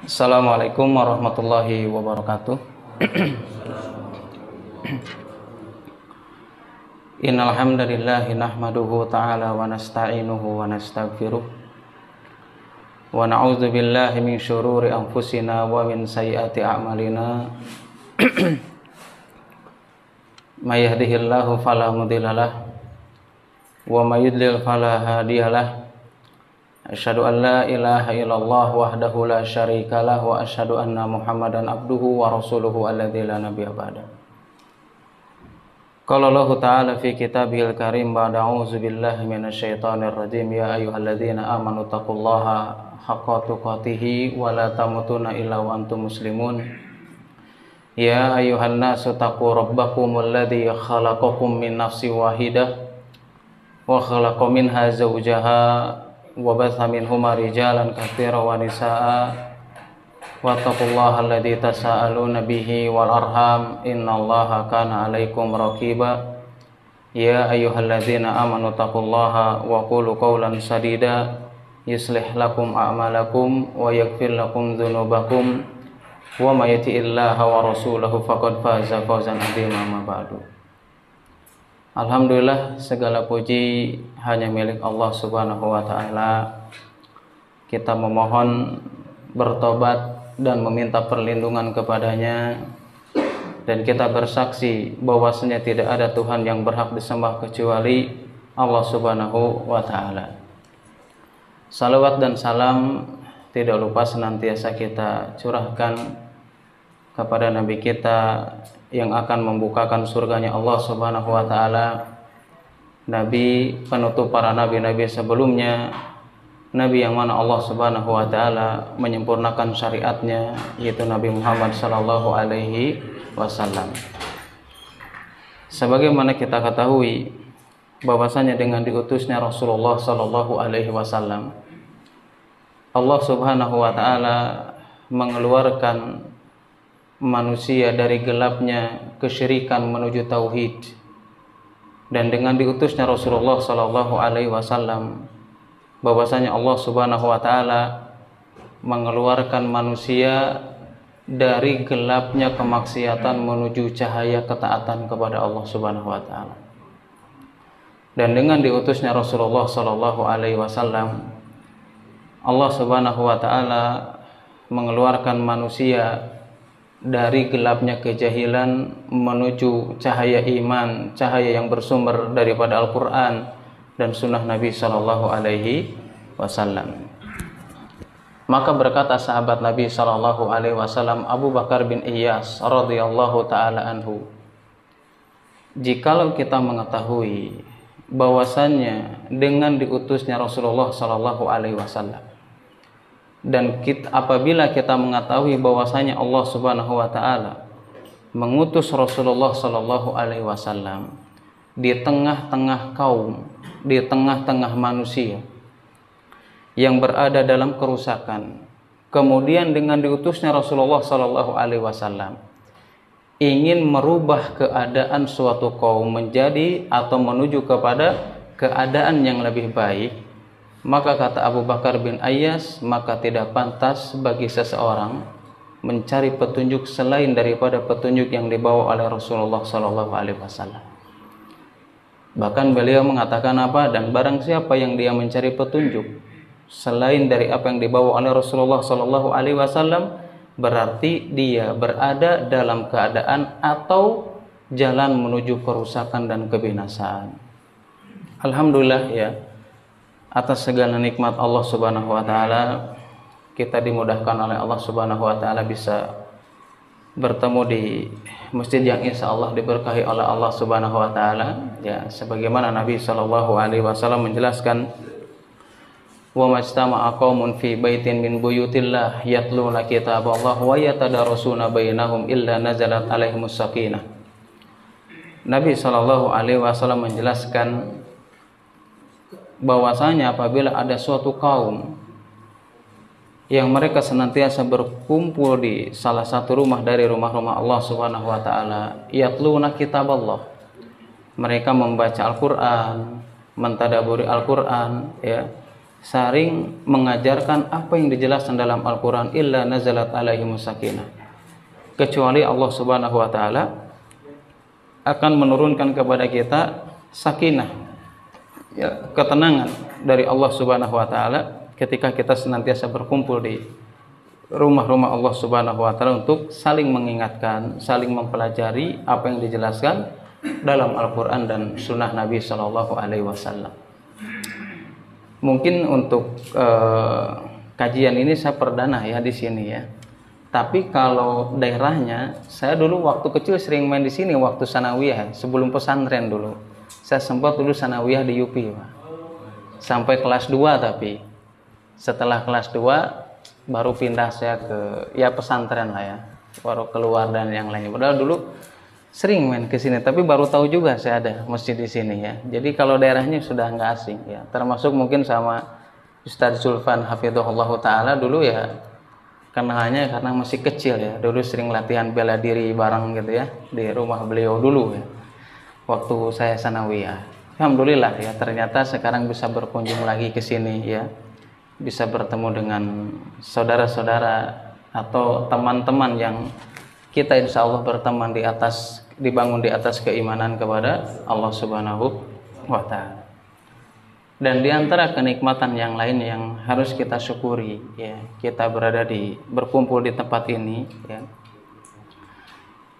Assalamualaikum warahmatullahi wabarakatuh. Innal hamdalillah nahmaduhu ta'ala wa nasta'inuhu wa nastaghfiruh wa na'udzu billahi min syururi anfusina wa min sayyiati a'malina. May yahdihillahu fala mudhillalah wa may yudlil fala hadiyalah. Asyhadu an la ilaha illallah wahdahu la syarikalah wa asyhadu anna Muhammadan abduhu wa rasuluhu alladzi la nabiyya ba'da. Qala Allah ta'ala fi kitabihil karim ba'da a'udzu billahi minasyaitonir rajim ya ayyuhalladzina amanu taqullaha haqqa tuqatih wa la tamutunna illa wa antum muslimun. Ya ayyuhan nasu taqu rabbakumul ladzi khalaqakum min nafsin wahidah wa khalaqa minha zawjaha wa batha minhuma rijalan katsiran wa nisaa'a wattaqullaha alladzi tasaaluna bihi wal arham innallaha kana 'alaikum raqiba. Ya ayyuhalladzina amanu taqullaha wa qulu qawlan sadida yuslih lakum a'malakum wa yaghfir lakum dzunubakum wa may yuti'illaha wa rasulahu faqad faza fawzan 'azima ma ba'du. Alhamdulillah, segala puji hanya milik Allah Subhanahu wa taala. Kita memohon bertobat dan meminta perlindungan kepadanya, dan kita bersaksi bahwasanya tidak ada Tuhan yang berhak disembah kecuali Allah Subhanahu wa taala. Salawat dan salam tidak lupa senantiasa kita curahkan kepada Nabi kita yang akan membukakan surganya Allah Subhanahu wa taala, Nabi penutup para nabi-nabi sebelumnya, Nabi yang mana Allah Subhanahu wa taala menyempurnakan syariatnya, yaitu Nabi Muhammad sallallahu alaihi wasallam. Sebagaimana kita ketahui bahwasanya dengan diutusnya Rasulullah sallallahu alaihi wasallam, Allah Subhanahu wa taala mengeluarkan manusia dari gelapnya kesyirikan menuju tauhid. Dan dengan diutusnya Rasulullah sallallahu alaihi wasallam, bahwasanya Allah Subhanahu wa taala mengeluarkan manusia dari gelapnya kemaksiatan menuju cahaya ketaatan kepada Allah Subhanahu wa taala. Dan dengan diutusnya Rasulullah sallallahu alaihi wasallam, Allah Subhanahu wa taala mengeluarkan manusia dari gelapnya kejahilan menuju cahaya iman, cahaya yang bersumber daripada Al-Qur'an dan sunnah Nabi sallallahu alaihi wasallam. Maka berkata sahabat Nabi sallallahu alaihi wasallam Abu Bakar bin Iyas radhiyallahu taala anhu, jikalau kita mengetahui bahwasannya dengan diutusnya Rasulullah sallallahu alaihi wasallam, dan apabila kita mengetahui bahwasanya Allah Subhanahu wa taala mengutus Rasulullah sallallahu alaihi wasallam di tengah-tengah kaum, di tengah-tengah manusia yang berada dalam kerusakan, kemudian dengan diutusnya Rasulullah sallallahu alaihi wasallam ingin merubah keadaan suatu kaum menjadi atau menuju kepada keadaan yang lebih baik, maka kata Abu Bakar bin Ayyas, maka tidak pantas bagi seseorang mencari petunjuk selain daripada petunjuk yang dibawa oleh Rasulullah sallallahu alaihi wasallam. Bahkan beliau mengatakan apa? Dan barang siapa yang dia mencari petunjuk selain dari apa yang dibawa oleh Rasulullah sallallahu alaihi wasallam, berarti dia berada dalam keadaan atau jalan menuju kerusakan dan kebinasaan. Alhamdulillah ya, atas segala nikmat Allah Subhanahu wa taala, kita dimudahkan oleh Allah Subhanahu wa taala bisa bertemu di masjid yang insyaallah diberkahi oleh Allah Subhanahu wa taala ya, sebagaimana Nabi sallallahu alaihi wasallam menjelaskan, wa majtama'a qaumun fi baitin min buyutillah yatluna kitaballah wa yatadarasuna bainahum illa nazalat alaihimus sakinah. Nabi sallallahu alaihi wasallam menjelaskan bahwasanya apabila ada suatu kaum yang mereka senantiasa berkumpul di salah satu rumah dari rumah-rumah Allah Subhanahu wa taala, yatluna kitaballah, mereka membaca Al-Qur'an, mentadaburi Al-Qur'an ya, saling mengajarkan apa yang dijelaskan dalam Al-Quran, illa nazalat alaihimus sakinah, kecuali Allah Subhanahu wa Ta'ala akan menurunkan kepada kita sakinah, ya, ketenangan dari Allah Subhanahu wa Ta'ala ketika kita senantiasa berkumpul di rumah-rumah Allah Subhanahu wa Ta'ala untuk saling mengingatkan, saling mempelajari apa yang dijelaskan dalam Al-Quran dan Sunnah Nabi Shallallahu Alaihi Wasallam. Mungkin untuk kajian ini saya perdana ya di sini ya. Tapi kalau daerahnya, saya dulu waktu kecil sering main di sini waktu sanawiyah, sebelum pesantren dulu. Saya sempat dulu sanawiyah di UPI, Pak. Sampai kelas 2, tapi setelah kelas 2 baru pindah saya ke ya pesantren lah ya. Baru keluar dan yang lainnya. Padahal dulu sering main ke sini, tapi baru tahu juga saya ada masjid di sini ya. Jadi kalau daerahnya sudah nggak asing ya. Termasuk mungkin sama Ustadz Zulfan hafizahullah taala dulu ya, kenalannya karena masih kecil ya. Dulu sering latihan bela diri bareng gitu ya di rumah beliau dulu ya. Waktu saya sanawiyah. Alhamdulillah ya, ternyata sekarang bisa berkunjung lagi ke sini ya. Bisa bertemu dengan saudara-saudara atau teman-teman yang kita insya Allah berteman dibangun di atas keimanan kepada Allah Subhanahu wa Ta'ala. Dan di antara kenikmatan yang lain yang harus kita syukuri ya, kita berkumpul di tempat ini ya.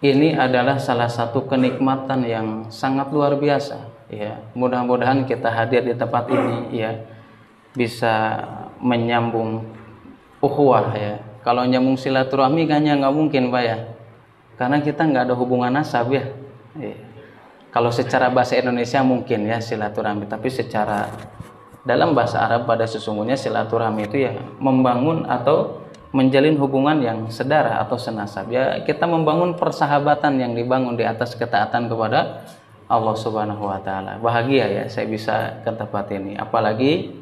Ini adalah salah satu kenikmatan yang sangat luar biasa ya. Mudah-mudahan kita hadir di tempat ini ya bisa menyambung ukhuwah ya. Kalau nyambung silaturahmi kayaknya nggak mungkin, Pak ya. Karena kita nggak ada hubungan nasab ya. Kalau secara bahasa Indonesia mungkin ya silaturahmi, tapi secara dalam bahasa Arab pada sesungguhnya silaturahmi itu ya membangun atau menjalin hubungan yang sedara atau senasab ya. Kita membangun persahabatan yang dibangun di atas ketaatan kepada Allah Subhanahu wa Ta'ala. Bahagia ya saya bisa ke tempat ini, apalagi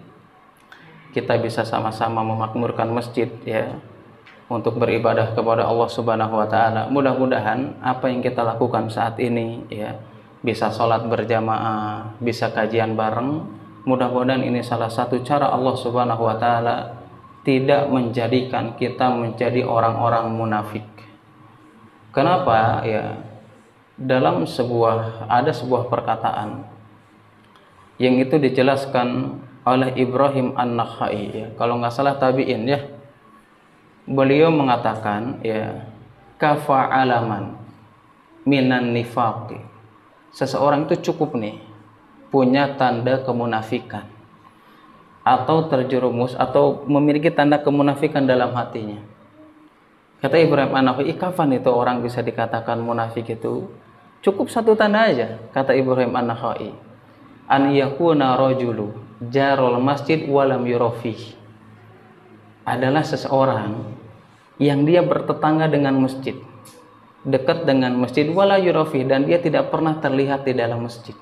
kita bisa sama-sama memakmurkan masjid ya untuk beribadah kepada Allah Subhanahu wa Ta'ala. Mudah-mudahan apa yang kita lakukan saat ini ya, bisa sholat berjamaah, bisa kajian bareng, mudah-mudahan ini salah satu cara Allah Subhanahu wa Ta'ala tidak menjadikan kita menjadi orang-orang munafik. Kenapa ya? Dalam ada sebuah perkataan yang itu dijelaskan oleh Ibrahim An-Nakhai ya, kalau nggak salah tabi'in ya. Beliau mengatakan ya, kafa alaman minan nifaqi, seseorang itu cukup nih punya tanda kemunafikan atau terjerumus atau memiliki tanda kemunafikan dalam hatinya. Kata Ibrahim An-Nakhai, kapan itu orang bisa dikatakan munafik itu? Cukup satu tanda aja, kata Ibrahim An-Nakhai, an yakuna rajulu jarul masjid walam yurafih, adalah seseorang yang dia bertetangga dengan masjid, dekat dengan masjid, wala yurafi, dan dia tidak pernah terlihat di dalam masjid.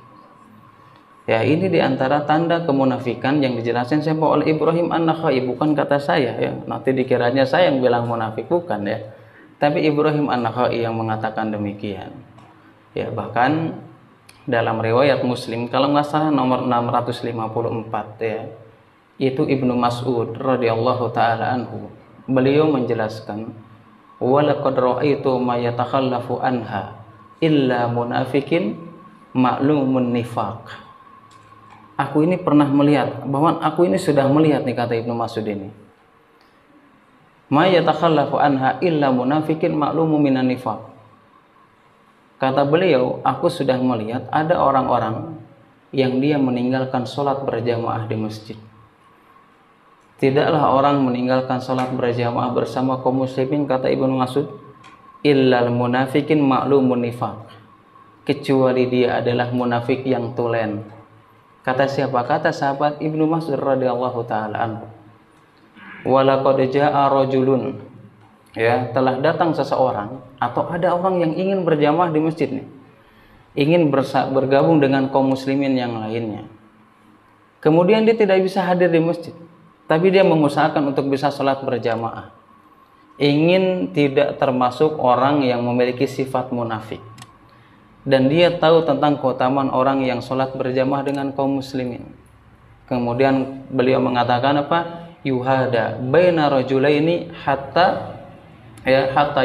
Ya, ini diantara tanda kemunafikan yang dijelaskan siapa oleh Ibrahim An-Nakhai, bukan kata saya ya. Nanti dikiranya saya yang bilang munafik, bukan ya. Tapi Ibrahim An-Nakhai yang mengatakan demikian. Ya, bahkan dalam riwayat Muslim kalau nggak salah nomor 654 ya, itu Ibnu Mas'ud radhiyallahu taala anhu, beliau menjelaskan, walaqad ra'aitu ma yatakhallafu anha illa munafikin ma'lumun nifaq. Aku ini pernah melihat, bahwa aku ini sudah melihat nih, kata Ibnu Mas'ud ini, ma yatakhallafu anha illa munafikin ma'lumun minan nifaq. Kata beliau, aku sudah melihat ada orang-orang yang dia meninggalkan sholat berjamaah di masjid. Tidaklah orang meninggalkan sholat berjamaah bersama kaum muslimin, kata Ibnu Mas'ud, illal munafikin ma'lumun nifaq, kecuali dia adalah munafik yang tulen. Kata siapa? Kata sahabat Ibnu Mas'ud radhiyallahu taala anhu, walaqad jaa'a rajulun, ya, telah datang seseorang atau ada orang yang ingin berjamaah di masjid nih, ingin bergabung dengan kaum muslimin yang lainnya. Kemudian dia tidak bisa hadir di masjid, tapi dia mengusahakan untuk bisa sholat berjamaah. Ingin tidak termasuk orang yang memiliki sifat munafik. Dan dia tahu tentang keutamaan orang yang sholat berjamaah dengan kaum muslimin. Kemudian beliau mengatakan apa? Yuhada baina rajulaini hatta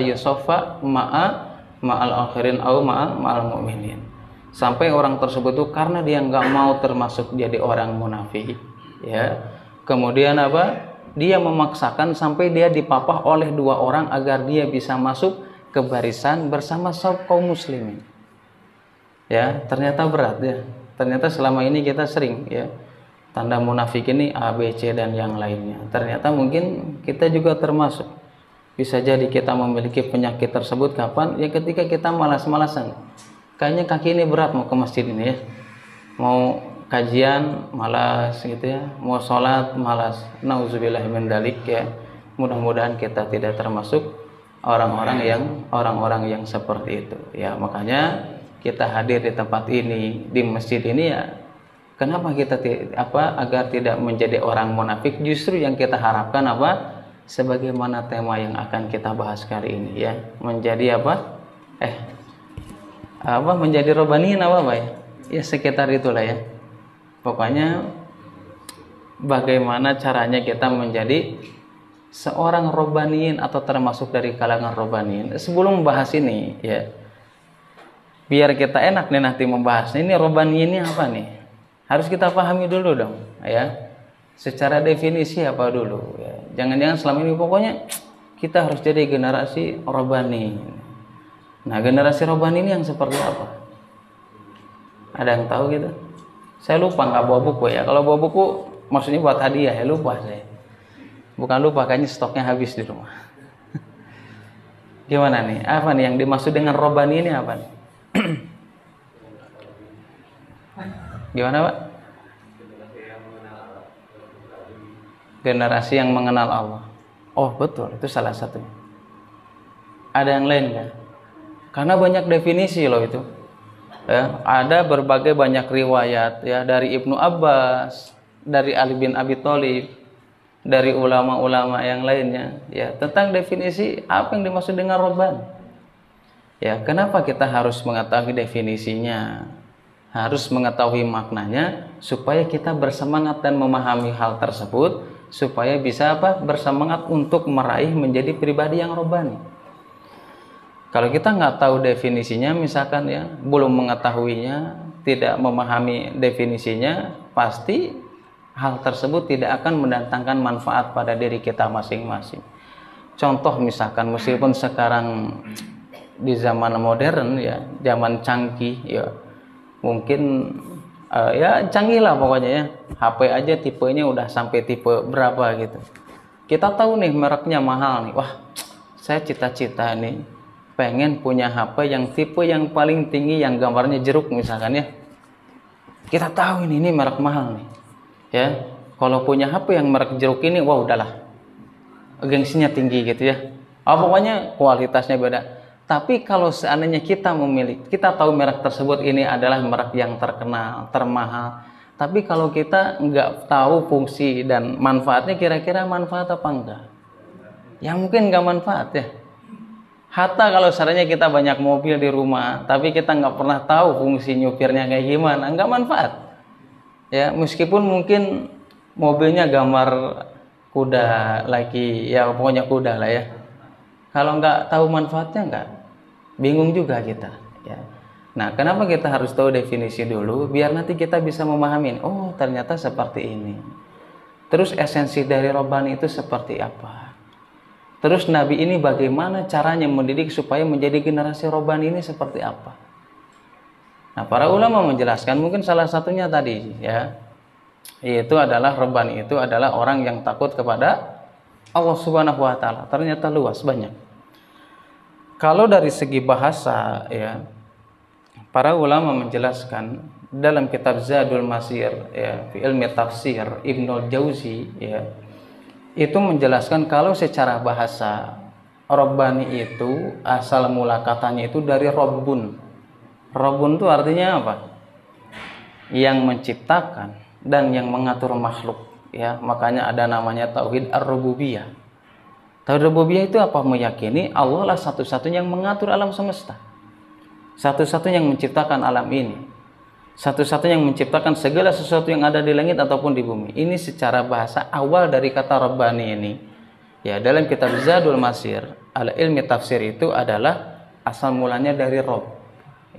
yusaffa ma'al akhirin au ma'al mu'minin. Sampai orang tersebut itu karena dia nggak mau termasuk jadi orang munafik, ya. Kemudian apa? Dia memaksakan sampai dia dipapah oleh dua orang agar dia bisa masuk ke barisan bersama kaum muslimin. Ya, ternyata berat ya. Ternyata selama ini kita sering ya, tanda munafik ini A, B, C dan yang lainnya. Ternyata mungkin kita juga termasuk. Bisa jadi kita memiliki penyakit tersebut kapan? Ya ketika kita malas-malasan. Kayaknya kaki ini berat mau ke masjid ini ya. Mau kajian malas gitu ya. Mau sholat malas. Nauzubillah min dzalik ya. Mudah-mudahan kita tidak termasuk orang-orang yang seperti itu. Ya, makanya kita hadir di tempat ini, di masjid ini ya. Kenapa kita agar tidak menjadi orang munafik? Justru yang kita harapkan apa? Sebagaimana tema yang akan kita bahas kali ini ya, menjadi menjadi robaniin ya sekitar itulah ya. Pokoknya bagaimana caranya kita menjadi seorang robaniin atau termasuk dari kalangan robaniin. Sebelum membahas ini ya, biar kita enak nih nanti membahasnya, ini robaniin ini apa nih, harus kita pahami dulu dong ya. Secara definisi apa dulu ya. Jangan-jangan selama ini pokoknya kita harus jadi generasi robani. Nah, generasi robani ini yang seperti apa? Ada yang tahu gitu? Saya lupa nggak bawa buku ya. Kalau bawa buku maksudnya buat hadiah ya, lupa saya. Bukan lupa, kayaknya stoknya habis di rumah. Gimana nih? Apa nih yang dimaksud dengan robani ini apa nih? Gimana Pak? Generasi yang mengenal Allah. Oh betul, itu salah satunya. Ada yang lain kan? Karena banyak definisi loh itu. Ya, ada berbagai banyak riwayat ya, dari Ibnu Abbas, dari Ali bin Abi Thalib, dari ulama-ulama yang lainnya ya, tentang definisi apa yang dimaksud dengan robban. Ya, kenapa kita harus mengetahui definisinya? Harus mengetahui maknanya supaya kita bersemangat dan memahami hal tersebut, supaya bisa bersemangat untuk meraih menjadi pribadi yang robani. Kalau kita nggak tahu definisinya, misalkan ya, belum mengetahuinya, tidak memahami definisinya, pasti hal tersebut tidak akan mendatangkan manfaat pada diri kita masing-masing. Contoh misalkan, meskipun sekarang di zaman modern ya, zaman canggih ya, mungkin ya canggih lah pokoknya ya. HP aja tipenya udah sampai tipe berapa gitu. Kita tahu nih mereknya mahal nih. Wah, saya cita-cita nih pengen punya HP yang tipe yang paling tinggi, yang gambarnya jeruk misalkan ya. Kita tahu ini merek mahal nih. Ya, kalau punya HP yang merek jeruk ini, wah udahlah. Gengsinya tinggi gitu ya. Pokoknya kualitasnya beda. Tapi kalau seandainya kita tahu merek tersebut ini adalah merek yang terkenal, termahal. Tapi kalau kita nggak tahu fungsi dan manfaatnya, kira-kira manfaat apa enggak? Ya mungkin nggak manfaat ya. Hatta kalau seandainya kita banyak mobil di rumah, tapi kita nggak pernah tahu fungsi nyupirnya kayak gimana, nggak manfaat. Ya meskipun mungkin mobilnya gambar kuda lagi, ya pokoknya kuda lah ya. Kalau nggak tahu manfaatnya nggak, bingung juga kita. Ya. Nah, kenapa kita harus tahu definisi dulu? Biar nanti kita bisa memahami. Oh, ternyata seperti ini. Terus esensi dari robani itu seperti apa? Terus Nabi ini bagaimana caranya mendidik supaya menjadi generasi robani ini seperti apa? Nah, para ulama menjelaskan mungkin salah satunya tadi ya, yaitu adalah robani itu adalah orang yang takut kepada Allah Subhanahu wa taala. Ternyata luas banyak. Kalau dari segi bahasa ya, para ulama menjelaskan dalam kitab Zadul Masir ya, fi ilmi tafsir Ibnul Jauzi ya, itu menjelaskan kalau secara bahasa Rabbani itu asal mula katanya itu dari Rabbun. Rabbun itu artinya apa? Yang menciptakan dan yang mengatur makhluk ya, makanya ada namanya tauhid ar-rububiyah. Tauhid rububiyah itu apa? Meyakini Allah lah satu-satunya yang mengatur alam semesta, satu-satunya yang menciptakan alam ini, Satu-satunya yang menciptakan segala sesuatu yang ada di langit ataupun di bumi. Ini secara bahasa awal dari kata Rabbani ini. Ya, dalam kitab Zadul Masir, al ilmi tafsir itu adalah asal mulanya dari Rob.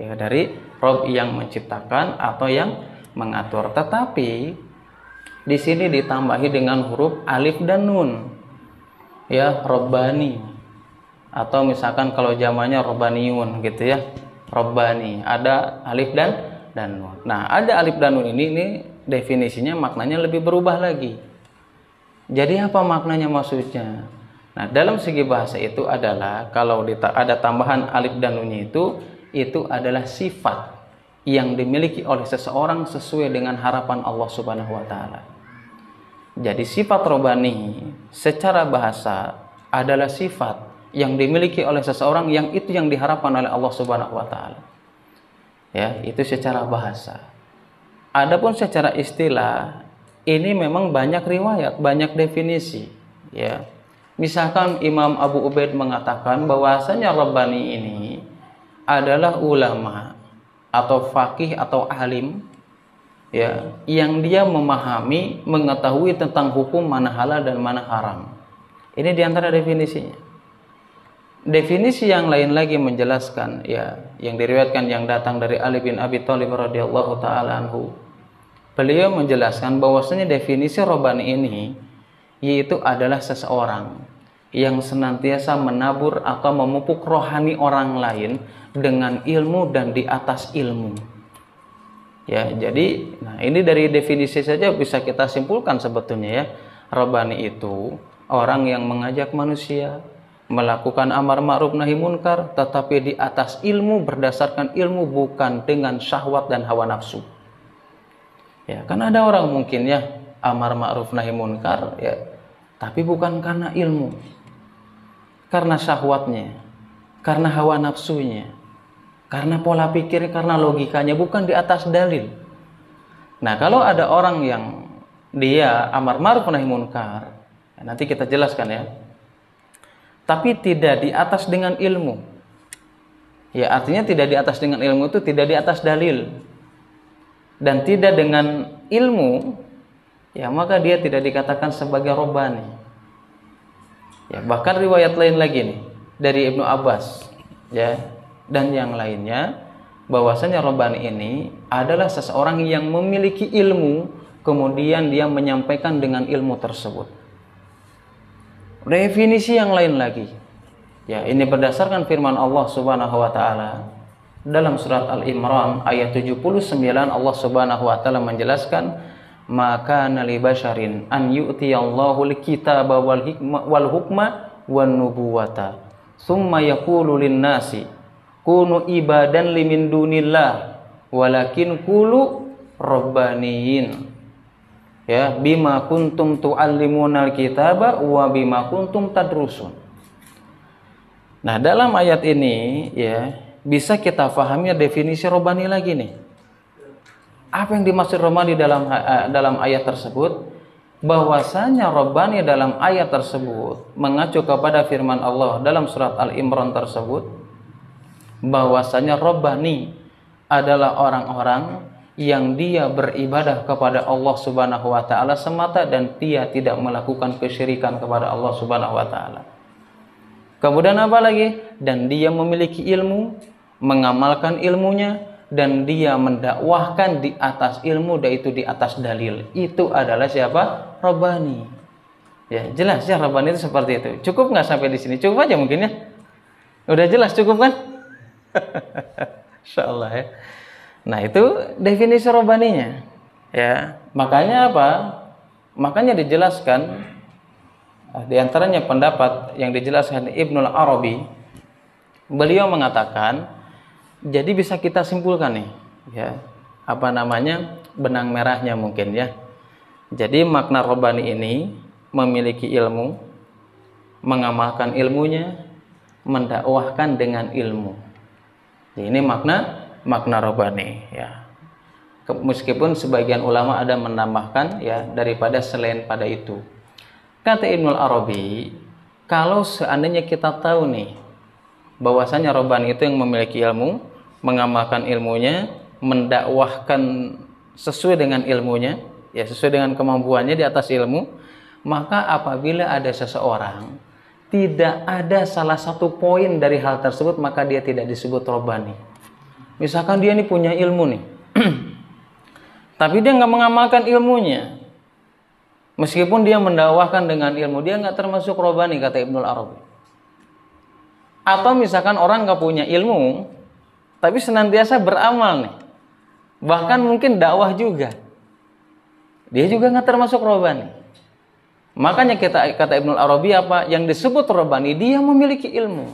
Ya, dari Rob yang menciptakan atau yang mengatur. Tetapi di sini ditambahi dengan huruf alif dan nun. Ya, Rabbani. Atau misalkan kalau zamannya Rabbaniun gitu ya. Rabbani, ada alif dan nun. Nah, ada alif dan nun ini definisinya maknanya lebih berubah lagi. Jadi apa maknanya maksudnya? Nah, dalam segi bahasa itu adalah kalau ada tambahan alif dan nunnya itu adalah sifat yang dimiliki oleh seseorang sesuai dengan harapan Allah Subhanahu wa taala. Jadi sifat Rabbani secara bahasa adalah sifat yang dimiliki oleh seseorang yang itu yang diharapkan oleh Allah Subhanahu wa taala. Ya, itu secara bahasa. Adapun secara istilah, ini memang banyak riwayat, banyak definisi, ya. Misalkan Imam Abu Ubaid mengatakan bahwasanya Rabbani ini adalah ulama atau faqih atau alim, ya, yang dia memahami, mengetahui tentang hukum mana halal dan mana haram. Ini diantara definisinya. Definisi yang lain lagi menjelaskan, ya, yang diriwayatkan yang datang dari Ali bin Abi Thalib radhiyallahu taala anhu. Beliau menjelaskan bahwasanya definisi Rabbani ini yaitu adalah seseorang yang senantiasa menabur atau memupuk rohani orang lain dengan ilmu dan di atas ilmu. Ya, jadi ini dari definisi saja bisa kita simpulkan sebetulnya, ya. Rabbani itu orang yang mengajak manusia melakukan amar ma'ruf nahi munkar, tetapi di atas ilmu, berdasarkan ilmu, bukan dengan syahwat dan hawa nafsu. Ya, kan ada orang mungkin ya amar ma'ruf nahi munkar, ya, tapi bukan karena ilmu, karena syahwatnya, karena hawa nafsunya, karena pola pikir, karena logikanya, bukan di atas dalil. Nah, kalau ada orang yang dia amar ma'ruf nahi munkar, nanti kita jelaskan ya, tapi tidak di atas dengan ilmu. Ya, artinya tidak di atas dengan ilmu itu tidak di atas dalil. Dan tidak dengan ilmu, ya, maka dia tidak dikatakan sebagai Rabbani. Ya, bahkan riwayat lain lagi nih dari Ibnu Abbas, ya, dan yang lainnya, bahwasanya Rabbani ini adalah seseorang yang memiliki ilmu, kemudian dia menyampaikan dengan ilmu tersebut. Definisi yang lain lagi, ya, ini berdasarkan firman Allah Subhanahu wa taala dalam surat Al-Imran ayat 79. Allah Subhanahu wa taala menjelaskan, maka nali basyarin an yu'tiyallahu al-kitaba wal hukma wan nubuwata thumma yaqulu lin-nasi kunu ibadan limin dunillah walakin kulu rabbaniyin, ya, bima kuntum tu'allimunal kitaba wa bima kuntum tadrusun. Nah, dalam ayat ini, ya, bisa kita pahami definisi Rabbani lagi nih. Apa yang dimaksud Rabbani dalam ayat tersebut? Bahwasanya Rabbani dalam ayat tersebut mengacu kepada firman Allah dalam surat Al-Imran tersebut, bahwasanya Rabbani adalah orang-orang yang dia beribadah kepada Allah Subhanahu wa taala semata dan dia tidak melakukan kesyirikan kepada Allah Subhanahu wa taala. Kemudian apa lagi? Dan dia memiliki ilmu, mengamalkan ilmunya, dan dia mendakwahkan di atas ilmu, yaitu di atas dalil. Itu adalah siapa? Rabbani. Ya, jelas ya, Rabbani itu seperti itu. Cukup nggak sampai di sini? Cukup aja mungkin ya. Udah jelas, cukup kan? Insyaallah ya. Nah, itu definisi Rabbaninya, ya. Makanya apa? Makanya dijelaskan di antaranya pendapat yang dijelaskan Ibnul Arabi. Beliau mengatakan, jadi bisa kita simpulkan nih, ya, apa namanya, benang merahnya mungkin ya. Jadi makna Rabbani ini memiliki ilmu, mengamalkan ilmunya, mendakwahkan dengan ilmu. Jadi ini makna Rabbani, ya. Meskipun sebagian ulama ada menambahkan, ya, daripada selain pada itu. Kata Ibnul Arabi, kalau seandainya kita tahu nih bahwasanya Rabbani itu yang memiliki ilmu, mengamalkan ilmunya, mendakwahkan sesuai dengan ilmunya, ya sesuai dengan kemampuannya di atas ilmu, maka apabila ada seseorang tidak ada salah satu poin dari hal tersebut, maka dia tidak disebut robbani. Misalkan dia ini punya ilmu nih, tapi dia nggak mengamalkan ilmunya, meskipun dia mendakwahkan dengan ilmu, dia nggak termasuk robbani, kata Ibnul Arabi. Atau misalkan orang nggak punya ilmu, tapi senantiasa beramal nih, bahkan mungkin dakwah juga, dia juga nggak termasuk robbani. Makanya kata Ibnul Arabi apa? Yang disebut robbani, dia memiliki ilmu,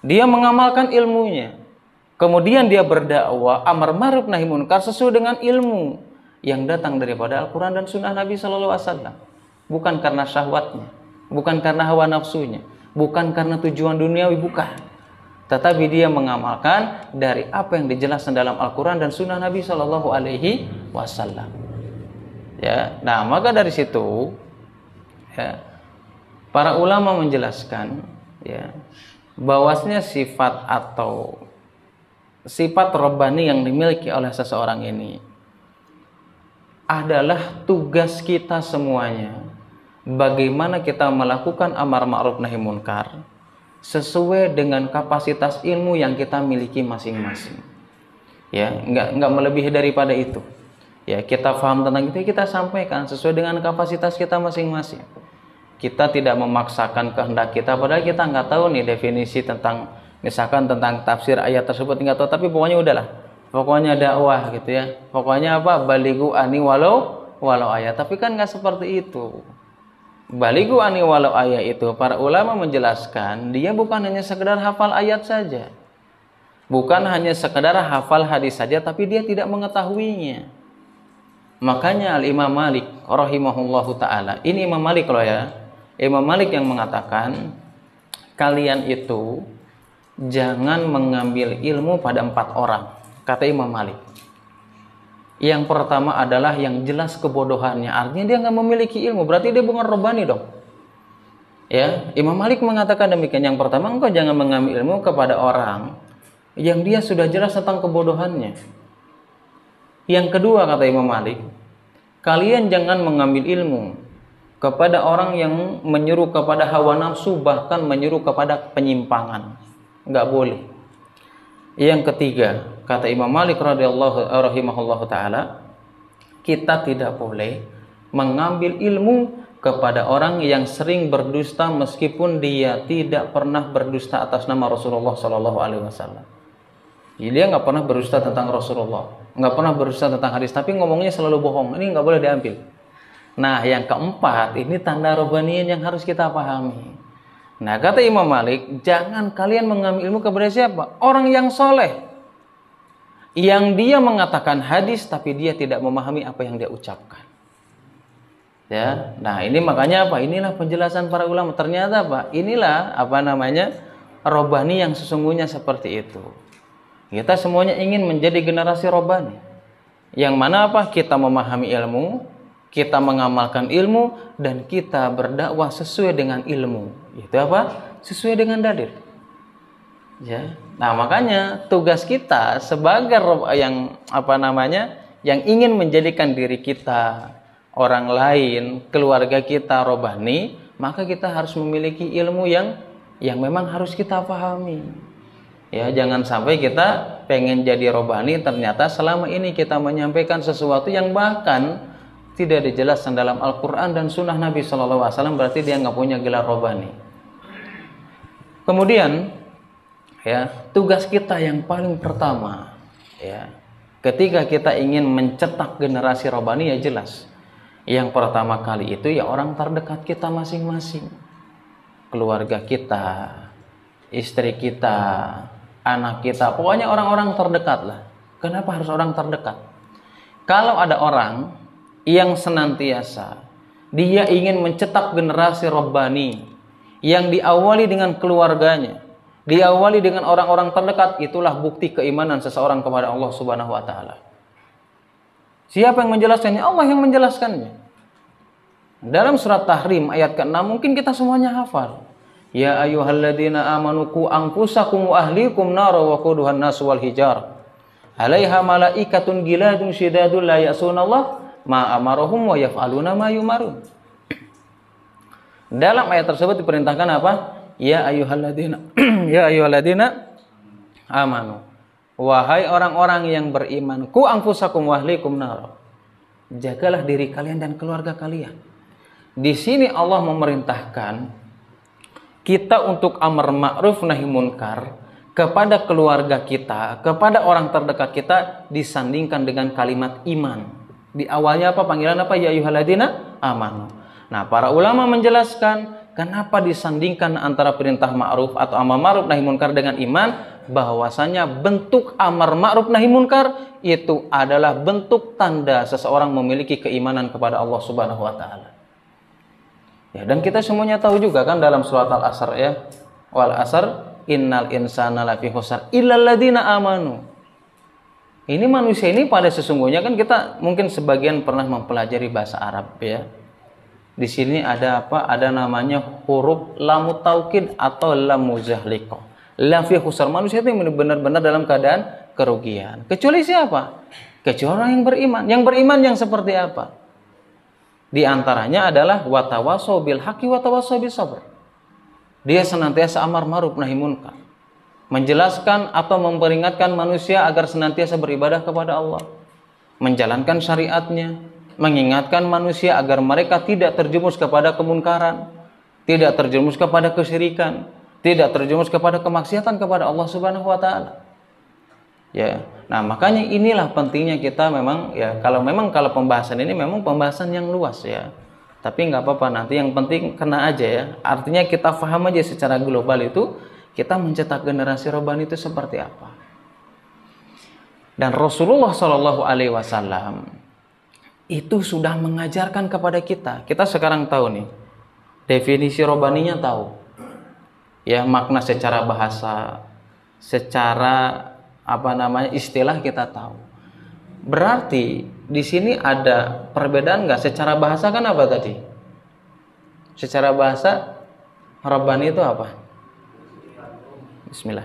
dia mengamalkan ilmunya, kemudian dia berdakwah amar ma'ruf nahi munkar sesuai dengan ilmu yang datang daripada Al-Quran dan Sunnah Nabi Sallallahu Alaihi Wasallam, bukan karena syahwatnya, bukan karena hawa nafsunya, bukan karena tujuan duniawi, bukan. Tetapi dia mengamalkan dari apa yang dijelaskan dalam Al-Quran dan Sunnah Nabi Sallallahu Alaihi Wasallam. Ya, nah maka dari situ, ya, para ulama menjelaskan, ya, bahwasanya sifat atau sifat robbani yang dimiliki oleh seseorang ini adalah tugas kita semuanya. Bagaimana kita melakukan amar ma'ruf nahi munkar sesuai dengan kapasitas ilmu yang kita miliki masing-masing. Ya, enggak melebihi daripada itu. Ya, kita paham tentang itu, kita sampaikan sesuai dengan kapasitas kita masing-masing. Kita tidak memaksakan kehendak kita, padahal kita nggak tahu nih definisi tentang, misalkan tentang tafsir ayat tersebut nggak tahu, tapi pokoknya udahlah, pokoknya dakwah gitu ya, pokoknya apa, baligu ani walau ayat. Tapi kan nggak seperti itu. Baligu ani walau ayat itu para ulama menjelaskan, dia bukan hanya sekedar hafal ayat saja, bukan hanya sekedar hafal hadis saja, tapi dia tidak mengetahuinya. Makanya Al-Imam Malik rahimahullahu ta'ala, ini Imam Malik loh ya, Imam Malik yang mengatakan, kalian itu jangan mengambil ilmu pada 4 orang, kata Imam Malik. Yang pertama adalah yang jelas kebodohannya, artinya dia nggak memiliki ilmu, berarti dia bukan robbani dong. Ya, Imam Malik mengatakan demikian. Yang pertama, engkau jangan mengambil ilmu kepada orang yang dia sudah jelas tentang kebodohannya. Yang kedua, kata Imam Malik, kalian jangan mengambil ilmu kepada orang yang menyuruh kepada hawa nafsu, bahkan menyuruh kepada penyimpangan. Nggak boleh. Yang ketiga, kata Imam Malik rahimahullahu ta'ala, kita tidak boleh mengambil ilmu kepada orang yang sering berdusta meskipun dia tidak pernah berdusta atas nama Rasulullah Sallallahu Alaihi Wasallam. Jadi dia nggak pernah berdusta tentang Rasulullah, nggak pernah berdusta tentang hadis, tapi ngomongnya selalu bohong. Ini nggak boleh diambil. Nah, yang keempat, ini tanda robbaniyin yang harus kita pahami. Nah, kata Imam Malik, jangan kalian mengambil ilmu kepada siapa? Orang yang soleh, yang dia mengatakan hadis, tapi dia tidak memahami apa yang dia ucapkan. Ya, nah ini makanya apa? Inilah penjelasan para ulama. Ternyata apa? Inilah apa namanya robbani yang sesungguhnya seperti itu. Kita semuanya ingin menjadi generasi robbani, yang mana apa? Kita memahami ilmu, kita mengamalkan ilmu, dan kita berdakwah sesuai dengan ilmu. Itu apa? Sesuai dengan dalil. Ya. Nah, makanya tugas kita sebagai yang apa namanya, yang ingin menjadikan diri kita, orang lain, keluarga kita robbani, maka kita harus memiliki ilmu yang memang harus kita pahami. Ya, jangan sampai kita pengen jadi robbani, ternyata selama ini kita menyampaikan sesuatu yang bahkan tidak dijelaskan dalam Al-Quran dan Sunnah Nabi Sallallahu Alaihi Wasallam, berarti dia nggak punya gelar robbani. Kemudian, ya, tugas kita yang paling pertama, ya, ketika kita ingin mencetak generasi robbani, ya jelas, yang pertama kali itu ya orang terdekat kita masing-masing, keluarga kita, istri kita, anak kita, pokoknya orang-orang terdekat lah. Kenapa harus orang terdekat? Kalau ada orang yang senantiasa dia ingin mencetak generasi robbani yang diawali dengan keluarganya, diawali dengan orang-orang terdekat, itulah bukti keimanan seseorang kepada Allah Subhanahu wa taala. Siapa yang menjelaskannya? Allah yang menjelaskannya. Dalam surat Tahrim ayat ke-6 mungkin kita semuanya hafal. Ya ayyuhalladzina amanu qu anfusakum wa ahlikum nara wa quduhan nas wal hijar. 'Alaiha malaikatun giladun syidadun la ya'sunallah ma amarahum wa yaf'aluna ma yumarun. Dalam ayat tersebut diperintahkan apa? Ya ayyuhalladzina ya ayyuhalladzina amanu. Wahai orang-orang yang beriman, ku anfusakum wa ahlikum nar. Jagalah diri kalian dan keluarga kalian. Di sini Allah memerintahkan kita untuk amar ma'ruf nahi munkar kepada keluarga kita, kepada orang terdekat kita disandingkan dengan kalimat iman. Di awalnya apa? Panggilan apa? Ya ayyuhalladzina amanu. Nah, para ulama menjelaskan kenapa disandingkan antara perintah ma'ruf atau amar ma'ruf nahi munkar dengan iman, bahwasanya bentuk amar ma'ruf nahi munkar itu adalah bentuk tanda seseorang memiliki keimanan kepada Allah Subhanahu wa taala. Ya, dan kita semuanya tahu juga kan dalam surat Al-Asr ya. Wal asr innal insana lafi khusr illal ladzina amanu. Ini manusia ini pada sesungguhnya kan kita mungkin sebagian pernah mempelajari bahasa Arab ya. Di sini ada apa? Ada namanya huruf lam taukid atau lam muzahliqah. Lafi khusr, manusia itu benar-benar dalam keadaan kerugian. Kecuali siapa? Kecuali orang yang beriman. Yang beriman yang seperti apa? Di antaranya adalah watawasau bil haqqi watawasau bis sabr. Dia senantiasa amar ma'ruf nahi munkar, menjelaskan atau memperingatkan manusia agar senantiasa beribadah kepada Allah, menjalankan syariatnya, mengingatkan manusia agar mereka tidak terjerumus kepada kemunkaran, tidak terjerumus kepada kesyirikan, tidak terjerumus kepada kemaksiatan kepada Allah Subhanahu wa taala. Ya. Nah, makanya inilah pentingnya kita memang ya, kalau pembahasan ini memang pembahasan yang luas ya. Tapi nggak apa-apa, nanti yang penting kena aja ya. Artinya kita paham aja secara global itu kita mencetak generasi robbani itu seperti apa. Dan Rasulullah Shallallahu Alaihi Wasallam itu sudah mengajarkan kepada kita. Kita sekarang tahu nih definisi robbaninya, tahu ya, makna secara bahasa, secara istilah kita tahu. Berarti di sini ada perbedaan nggak? Secara bahasa kan apa tadi? Secara bahasa robbani itu apa? Bismillah.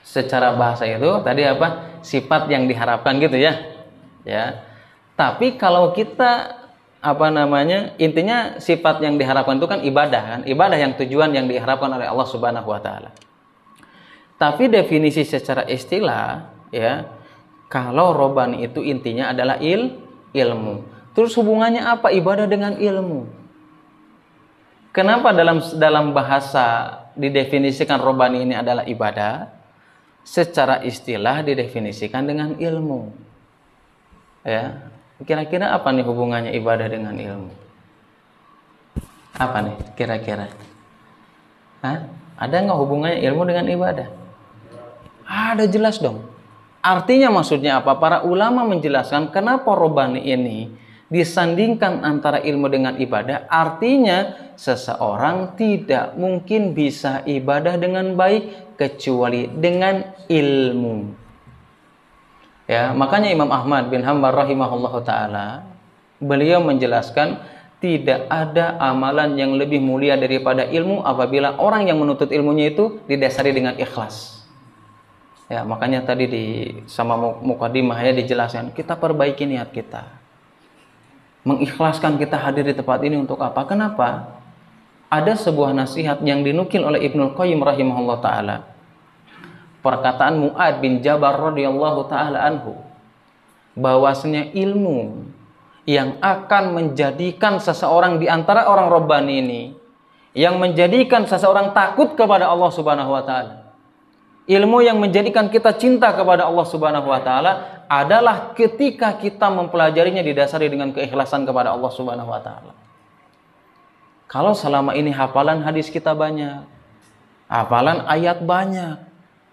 Secara bahasa itu tadi apa? Sifat yang diharapkan gitu ya. Ya. Tapi kalau kita intinya sifat yang diharapkan itu kan ibadah kan? Ibadah yang tujuan yang diharapkan oleh Allah Subhanahu wa taala. Tapi definisi secara istilah ya, kalau robbani itu intinya adalah ilmu. Terus hubungannya apa ibadah dengan ilmu? Kenapa dalam bahasa didefinisikan robbani ini adalah ibadah? Secara istilah didefinisikan dengan ilmu. Ya. Kira-kira apa nih hubungannya ibadah dengan ilmu? Apa nih kira-kira? Ada nggak hubungannya ilmu dengan ibadah? Ada, jelas dong. Artinya maksudnya apa? Para ulama menjelaskan kenapa robbani ini disandingkan antara ilmu dengan ibadah. Artinya seseorang tidak mungkin bisa ibadah dengan baik kecuali dengan ilmu. Ya, makanya Imam Ahmad bin Hanbal rahimahullahu taala beliau menjelaskan tidak ada amalan yang lebih mulia daripada ilmu apabila orang yang menuntut ilmunya itu didasari dengan ikhlas. Ya, makanya tadi sama mukadimah ya dijelaskan, kita perbaiki niat kita. Mengikhlaskan kita hadir di tempat ini untuk apa? Kenapa? Ada sebuah nasihat yang dinukil oleh Ibnul Qayyim rahimahullah taala. Perkataan Mu'ad bin Jabal radhiyallahu taala anhu, bahwasanya ilmu yang akan menjadikan seseorang di antara orang robbani ini, yang menjadikan seseorang takut kepada Allah Subhanahu wa taala, ilmu yang menjadikan kita cinta kepada Allah Subhanahu wa taala adalah ketika kita mempelajarinya didasari dengan keikhlasan kepada Allah Subhanahu wa taala. Kalau selama ini hafalan hadis kita banyak, hafalan ayat banyak,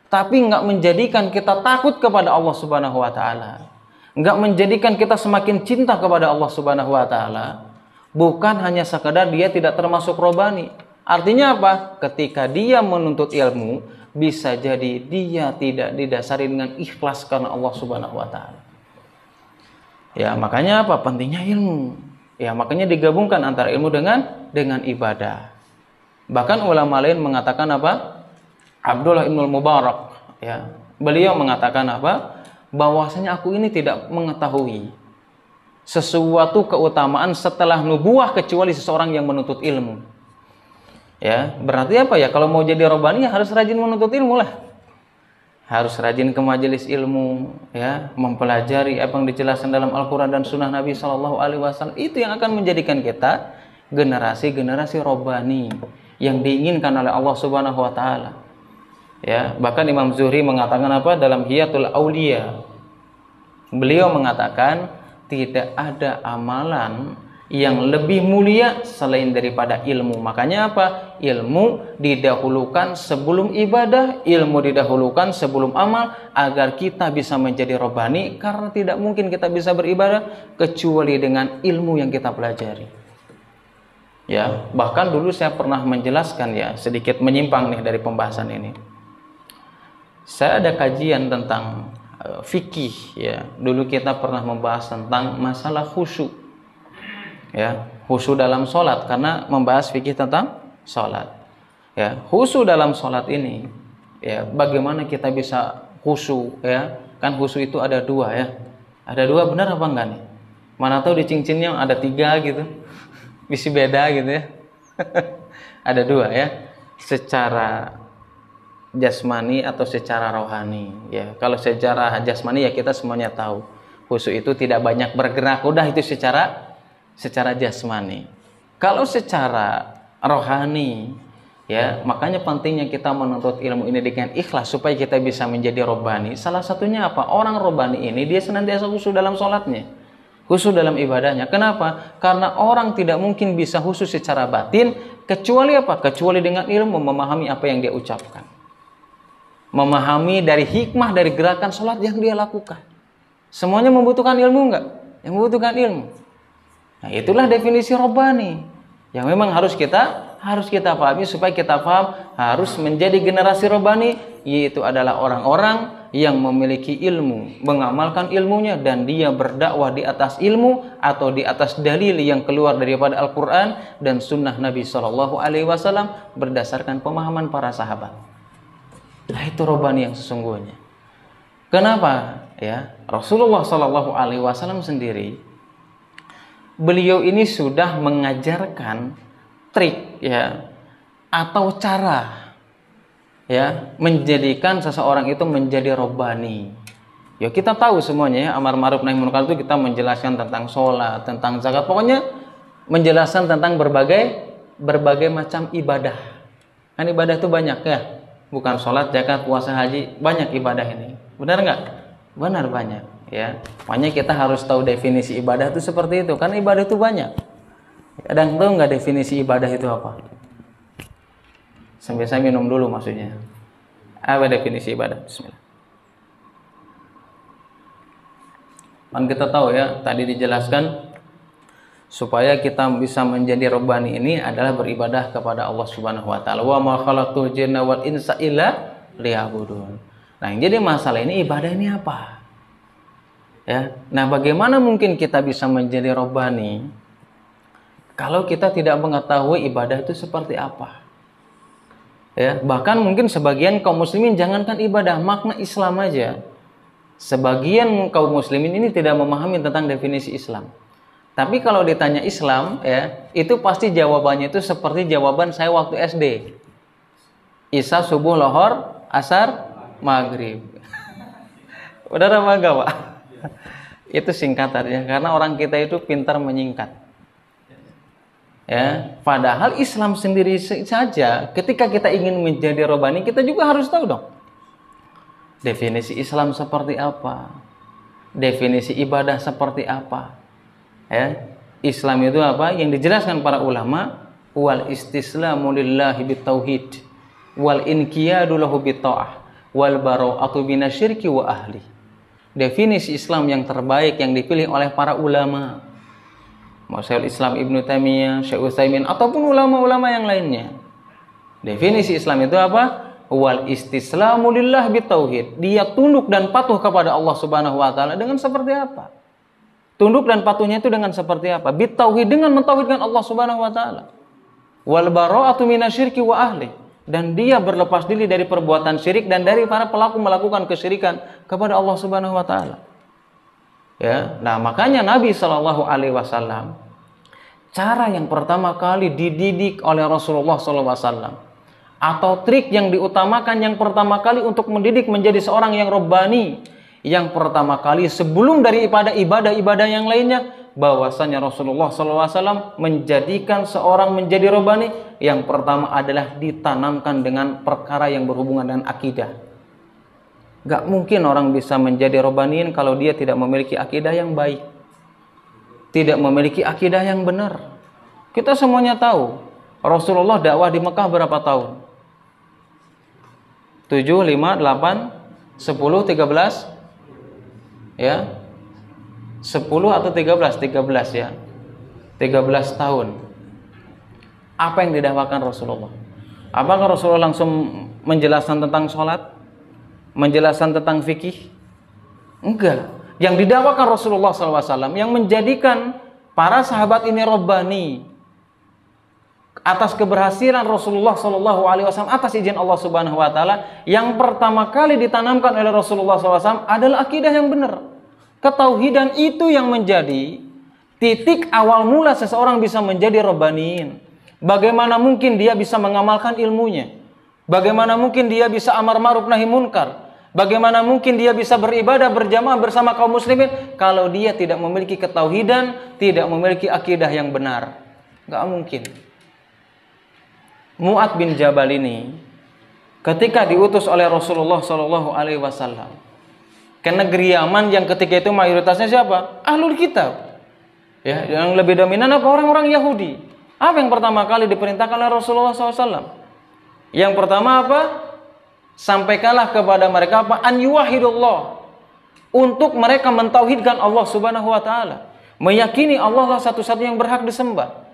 tapi nggak menjadikan kita takut kepada Allah Subhanahu wa taala, nggak menjadikan kita semakin cinta kepada Allah Subhanahu wa taala, bukan hanya sekadar dia tidak termasuk robbani. Artinya apa? Ketika dia menuntut ilmu, bisa jadi dia tidak didasari dengan ikhlas karena Allah Subhanahu wa taala. Ya, makanya apa? Pentingnya ilmu. Ya, makanya digabungkan antara ilmu dengan ibadah. Bahkan ulama lain mengatakan apa? Abdullah ibn Mubarak, ya, beliau mengatakan apa? Bahwasanya aku ini tidak mengetahui sesuatu keutamaan setelah nubuah kecuali seseorang yang menuntut ilmu. Ya, berarti apa ya? Kalau mau jadi robani ya harus rajin menuntut ilmu lah. Harus rajin ke majelis ilmu, ya, mempelajari apa yang dijelaskan dalam Al-Qur'an dan Sunnah Nabi Shallallahu Alaihi Wasallam. Itu yang akan menjadikan kita generasi robani yang diinginkan oleh Allah Subhanahu Wa Taala. Ya, bahkan Imam Zuhri mengatakan apa dalam Hiyatul Auliya? Beliau mengatakan tidak ada amalan yang lebih mulia selain daripada ilmu. Makanya apa? Ilmu didahulukan sebelum ibadah, ilmu didahulukan sebelum amal agar kita bisa menjadi robani, karena tidak mungkin kita bisa beribadah kecuali dengan ilmu yang kita pelajari. Ya, bahkan dulu saya pernah menjelaskan, ya, sedikit menyimpang nih dari pembahasan ini. Saya ada kajian tentang fikih, ya. Dulu kita pernah membahas tentang masalah khusyuk, ya, khusyuk dalam sholat, karena membahas fikih tentang sholat, ya. Khusyuk dalam sholat ini, ya, bagaimana kita bisa khusyuk, ya, kan khusyuk itu ada dua, ya, ada dua, benar apa enggak nih? Mana tahu di cincinnya ada tiga gitu, bisa beda gitu, ya. Ada dua, ya, secara jasmani atau secara rohani, ya. Kalau secara jasmani ya kita semuanya tahu, khusyuk itu tidak banyak bergerak, udah itu secara jasmani. Kalau secara rohani, ya, makanya pentingnya kita menuntut ilmu ini dengan ikhlas supaya kita bisa menjadi robani. Salah satunya apa? Orang robani ini dia senantiasa khusyuk dalam sholatnya, khusyuk dalam ibadahnya. Kenapa? Karena orang tidak mungkin bisa khusyuk secara batin kecuali apa? Kecuali dengan ilmu, memahami apa yang dia ucapkan, memahami dari hikmah dari gerakan sholat yang dia lakukan. Semuanya membutuhkan ilmu enggak? Yang membutuhkan ilmu. Nah, itulah definisi robani yang memang harus kita pahami supaya kita paham harus menjadi generasi robani, yaitu adalah orang-orang yang memiliki ilmu, mengamalkan ilmunya, dan dia berdakwah di atas ilmu atau di atas dalil yang keluar daripada Al-Quran dan Sunnah Nabi Shallallahu Alaihi Wasallam berdasarkan pemahaman para sahabat. Nah, itu robani yang sesungguhnya. Kenapa? Ya, Rasulullah Shallallahu Alaihi Wasallam sendiri, beliau ini sudah mengajarkan trik, ya, atau cara, ya, menjadikan seseorang itu menjadi robani. Ya, kita tahu semuanya, ya, amar ma'ruf nahi munkar itu kita menjelaskan tentang sholat, tentang zakat, pokoknya menjelaskan tentang berbagai macam ibadah. Kan ibadah itu banyak, ya. Bukan sholat, zakat, puasa, haji, banyak ibadah ini. Benar nggak? Benar, banyak, ya. Makanya kita harus tahu definisi ibadah itu seperti itu, karena ibadah itu banyak. Ada yang tahu nggak definisi ibadah itu apa? Sampai saya minum dulu maksudnya. Apa definisi ibadah? Bismillah. Kan kita tahu, ya, tadi dijelaskan supaya kita bisa menjadi robani ini adalah beribadah kepada Allah Subhanahu wa taala. Wa ma khalaqtul jinna wal insa illa liya'budun. Nah, yang jadi masalah ini ibadah ini apa? Ya. Nah, bagaimana mungkin kita bisa menjadi robani kalau kita tidak mengetahui ibadah itu seperti apa? Ya, bahkan mungkin sebagian kaum muslimin jangankan ibadah, makna Islam aja. Sebagian kaum muslimin ini tidak memahami tentang definisi Islam. Tapi kalau ditanya Islam, ya, itu pasti jawabannya itu seperti jawaban saya waktu SD. Isya, subuh, lohor, asar, maghrib. Udah apa enggak, Pak? Itu singkatannya, karena orang kita itu pintar menyingkat. Ya, padahal Islam sendiri saja ketika kita ingin menjadi robani, kita juga harus tahu dong. Definisi Islam seperti apa? Definisi ibadah seperti apa? Ya, Islam itu apa? Yang dijelaskan para ulama, wal istislamu lillahi bitauhid, wal inqiyadu lahu bitta'ah, wal bara'atu minasyirki wa ahli. Definisi Islam yang terbaik yang dipilih oleh para ulama, Syekhul Islam Ibnu Taimiyah, Syekh Utsaimin, ataupun ulama-ulama yang lainnya. Definisi Islam itu apa? Wal istislamu lillahi bitauhid. Dia tunduk dan patuh kepada Allah Subhanahu wa taala dengan seperti apa? Tunduk dan patuhnya itu dengan seperti apa? Bitauhid, dengan mentauhidkan Allah Subhanahu wa taala. Wal bara'atu minasyirki wa ahli. dan dia berlepas diri dari perbuatan syirik dan dari para pelaku melakukan kesyirikan kepada Allah Subhanahu wa taala. Ya, nah makanya Nabi Shallallahu alaihi wasallam cara yang pertama kali dididik oleh Rasulullah sallallahu alaihi wasallam atau trik yang diutamakan yang pertama kali untuk mendidik menjadi seorang yang robbani, yang pertama kali sebelum dari ibadah-ibadah yang lainnya, bahwasanya Rasulullah SAW menjadikan seorang menjadi robbani, yang pertama adalah ditanamkan dengan perkara yang berhubungan dengan akidah. Gak mungkin orang bisa menjadi robbaniin kalau dia tidak memiliki akidah yang baik, tidak memiliki akidah yang benar. Kita semuanya tahu Rasulullah dakwah di Mekah berapa tahun? 7, 5, 8, 10, 13 ya, 10 atau 13 ya, 13 tahun. Apa yang didakwakan Rasulullah? Apakah Rasulullah langsung menjelaskan tentang sholat, menjelaskan tentang fikih? Enggak. Yang didakwakan Rasulullah SAW, yang menjadikan para sahabat ini robbani atas keberhasilan Rasulullah SAW atas izin Allah Subhanahu wa taala, yang pertama kali ditanamkan oleh Rasulullah SAW adalah akidah yang benar. Ketauhidan itu yang menjadi titik awal mula seseorang bisa menjadi robbaniin. Bagaimana mungkin dia bisa mengamalkan ilmunya? Bagaimana mungkin dia bisa amar ma'ruf nahi munkar? Bagaimana mungkin dia bisa beribadah berjamaah bersama kaum muslimin kalau dia tidak memiliki ketauhidan, tidak memiliki akidah yang benar? Gak mungkin. Mu'adz bin Jabal ini ketika diutus oleh Rasulullah SAW ke negeri Yaman yang ketika itu mayoritasnya siapa? Ahlul kitab. Ya, yang lebih dominan apa? Orang-orang Yahudi. Apa yang pertama kali diperintahkan oleh Rasulullah SAW? Yang pertama apa? Sampaikanlah kepada mereka apa? An yuwahidullah. Untuk mereka mentauhidkan Allah Subhanahu wa taala. Meyakini Allah lah satu-satunya yang berhak disembah.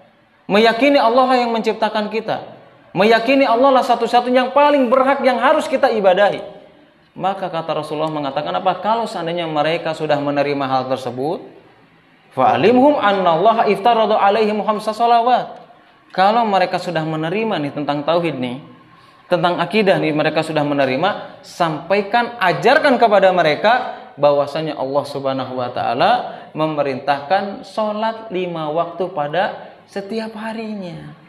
Meyakini Allah lah yang menciptakan kita. Meyakini Allah lah satu-satunya yang paling berhak yang harus kita ibadahi. Maka kata Rasulullah mengatakan apa? Kalau seandainya mereka sudah menerima hal tersebut, fa'alimhum annallaha iftarada alaihim khamsa shalawat. Kalau mereka sudah menerima nih tentang tauhid nih, tentang akidah nih, mereka sudah menerima, sampaikan, ajarkan kepada mereka bahwasanya Allah Subhanahu wa taala memerintahkan sholat 5 waktu pada setiap harinya.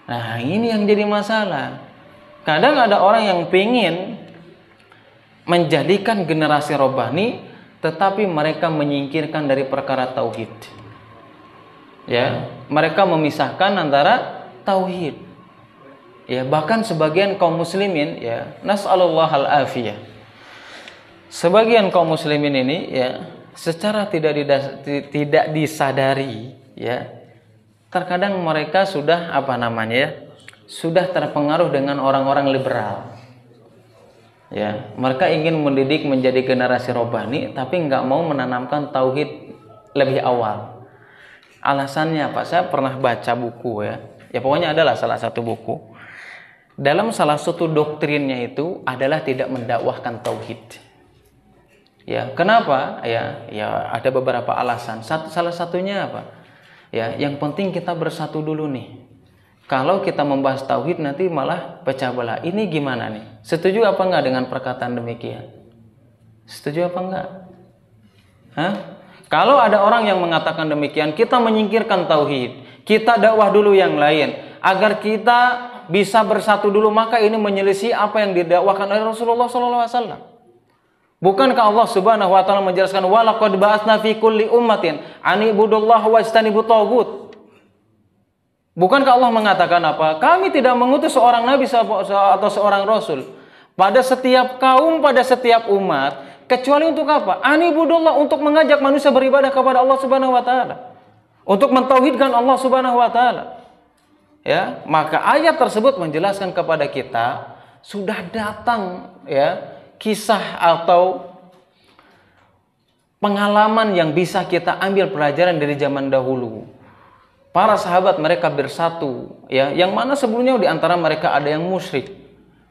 Nah, ini yang jadi masalah. Kadang ada orang yang pingin menjadikan generasi robbani, tetapi mereka menyingkirkan dari perkara tauhid. Ya, mereka memisahkan antara tauhid. Ya, bahkan sebagian kaum muslimin, ya, nas'alullahal afiyah. Sebagian kaum muslimin ini, ya, secara tidak disadari, ya, terkadang mereka sudah sudah terpengaruh dengan orang-orang liberal. Ya, mereka ingin mendidik menjadi generasi robbani, tapi nggak mau menanamkan tauhid lebih awal. Alasannya apa? Saya pernah baca buku, ya pokoknya adalah salah satu buku. Dalam salah satu doktrinnya itu adalah tidak mendakwahkan tauhid. Ya, kenapa? Ya ada beberapa alasan. Salah satunya apa? Ya, yang penting kita bersatu dulu nih. Kalau kita membahas tauhid nanti malah pecah belah. Ini gimana nih? Setuju apa enggak dengan perkataan demikian? Setuju apa enggak? Hah? Kalau ada orang yang mengatakan demikian, kita menyingkirkan tauhid. Kita dakwah dulu yang lain agar kita bisa bersatu dulu, maka ini menyelisih apa yang didakwakan oleh Rasulullah SAW. Bukankah Allah Subhanahu wa taala menjelaskan walaqad ba'atsna fi kulli ummatin anibudullaha wajtanibut taghut. Bukankah Allah mengatakan apa? Kami tidak mengutus seorang nabi atau seorang rasul pada setiap kaum, pada setiap umat, kecuali untuk apa? Anibudullah, untuk mengajak manusia beribadah kepada Allah Subhanahu wa taala. Untuk mentauhidkan Allah Subhanahu wa taala. Ya, maka ayat tersebut menjelaskan kepada kita sudah datang, ya, kisah atau pengalaman yang bisa kita ambil pelajaran dari zaman dahulu. Para sahabat mereka bersatu, ya, yang mana sebelumnya di antara mereka ada yang musyrik,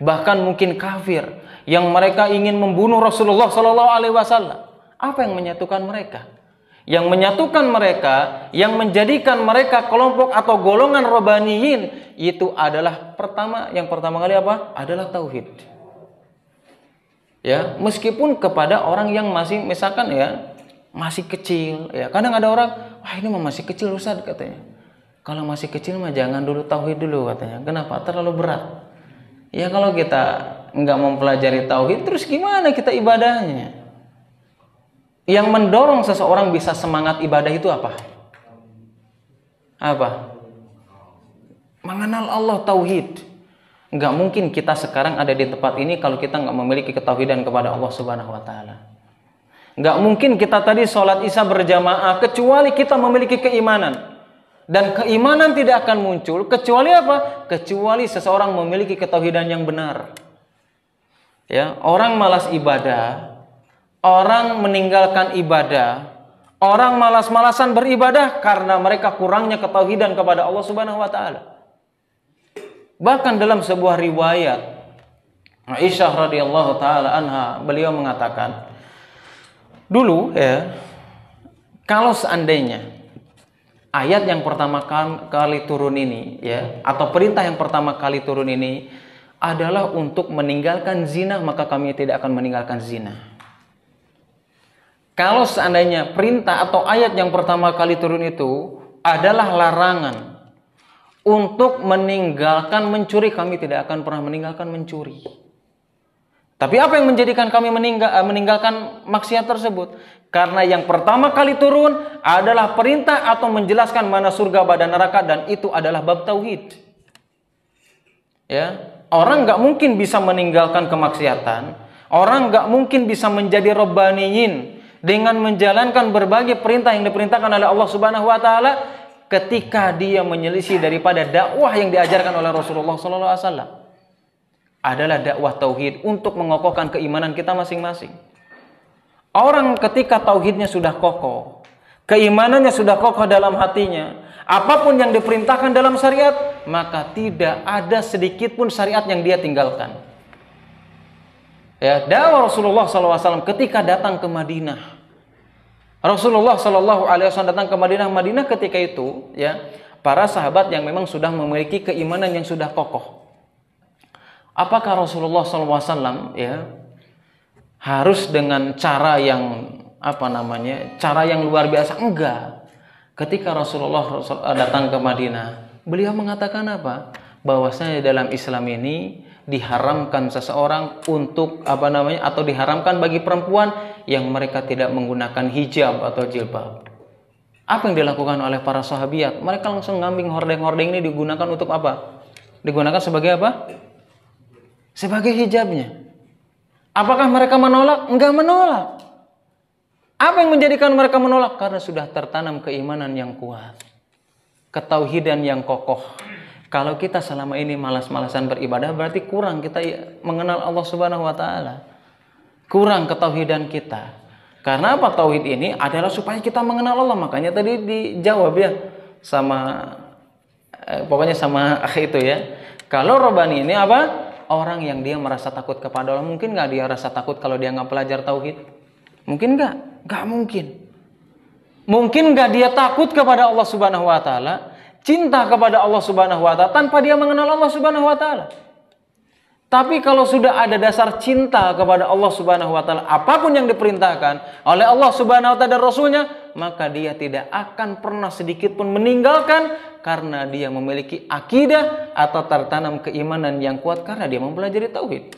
bahkan mungkin kafir, yang mereka ingin membunuh Rasulullah SAW. Apa yang menyatukan mereka? yang menyatukan mereka, yang menjadikan mereka kelompok atau golongan Rabbaniyin, itu adalah yang pertama kali apa? Adalah tauhid. Ya, meskipun kepada orang yang masih misalkan ya, masih kecil, ya. Kadang ada orang, "Wah, ini mah masih kecil Ustaz," katanya. "Kalau masih kecil mah jangan dulu tauhid dulu," katanya. Kenapa? Terlalu berat. Ya, kalau kita nggak mempelajari tauhid, terus gimana kita ibadahnya? Yang mendorong seseorang bisa semangat ibadah itu apa? Apa? Mengenal Allah, tauhid. Nggak mungkin kita sekarang ada di tempat ini kalau kita nggak memiliki ketauhidan kepada Allah Subhanahu wa Ta'ala. Nggak mungkin kita tadi sholat isya berjamaah kecuali kita memiliki keimanan. Dan keimanan tidak akan muncul kecuali apa? Kecuali seseorang memiliki ketauhidan yang benar. Ya, orang malas ibadah, orang meninggalkan ibadah, orang malas-malasan beribadah karena mereka kurangnya ketauhidan kepada Allah Subhanahu wa Ta'ala. Bahkan dalam sebuah riwayat Aisyah radhiyallahu taala anha, beliau mengatakan, dulu ya, kalau seandainya ayat yang pertama kali turun ini ya, atau perintah yang pertama kali turun ini adalah untuk meninggalkan zina, maka kami tidak akan meninggalkan zina. Kalau seandainya perintah atau ayat yang pertama kali turun itu adalah larangan untuk meninggalkan mencuri, kami tidak akan pernah meninggalkan mencuri. Tapi apa yang menjadikan kami meninggalkan maksiat tersebut? Karena yang pertama kali turun adalah perintah atau menjelaskan mana surga dan neraka, dan itu adalah bab tauhid. Ya, orang nggak mungkin bisa meninggalkan kemaksiatan, orang nggak mungkin bisa menjadi Rabbaniyin dengan menjalankan berbagai perintah yang diperintahkan oleh Allah Subhanahu wa Ta'ala ketika dia menyelisih daripada dakwah yang diajarkan oleh Rasulullah SAW. Adalah dakwah tauhid untuk mengokohkan keimanan kita masing-masing. Orang ketika tauhidnya sudah kokoh, keimanannya sudah kokoh dalam hatinya, apapun yang diperintahkan dalam syariat, maka tidak ada sedikit pun syariat yang dia tinggalkan. Ya, dakwah Rasulullah SAW ketika datang ke Madinah. Rasulullah SAW datang ke Madinah. Madinah ketika itu, ya, para sahabat yang memang sudah memiliki keimanan yang sudah kokoh. Apakah Rasulullah SAW ya harus dengan cara yang cara yang luar biasa? Enggak. Ketika Rasulullah datang ke Madinah, beliau mengatakan apa? Bahwasanya dalam Islam ini diharamkan seseorang untuk atau diharamkan bagi perempuan yang mereka tidak menggunakan hijab atau jilbab. Apa yang dilakukan oleh para sahabiat? Mereka langsung ngambil hordeng-hordeng ini, digunakan untuk apa? Digunakan sebagai apa? Sebagai hijabnya. Apakah mereka menolak? Enggak menolak. Apa yang menjadikan mereka menolak? Karena sudah tertanam keimanan yang kuat, ketauhidan yang kokoh. Kalau kita selama ini malas-malasan beribadah, berarti kurang kita mengenal Allah Subhanahu wa Ta'ala. Kurang ketauhidan kita. Karena apa? Tauhid ini adalah supaya kita mengenal Allah. Makanya tadi dijawab ya sama pokoknya sama itu ya. Kalau Rabbani ini apa? Orang yang dia merasa takut kepada Allah. Mungkin nggak dia rasa takut kalau dia nggak belajar tauhid? Mungkin nggak? Nggak mungkin. Mungkin nggak dia takut kepada Allah Subhanahu wa Ta'ala, cinta kepada Allah Subhanahu wa Ta'ala tanpa dia mengenal Allah Subhanahu wa Ta'ala. Tapi kalau sudah ada dasar cinta kepada Allah Subhanahu wa Ta'ala, apapun yang diperintahkan oleh Allah Subhanahu wa Ta'ala dan Rasulnya, maka dia tidak akan pernah sedikit pun meninggalkan, karena dia memiliki akidah atau tertanam keimanan yang kuat karena dia mempelajari tauhid.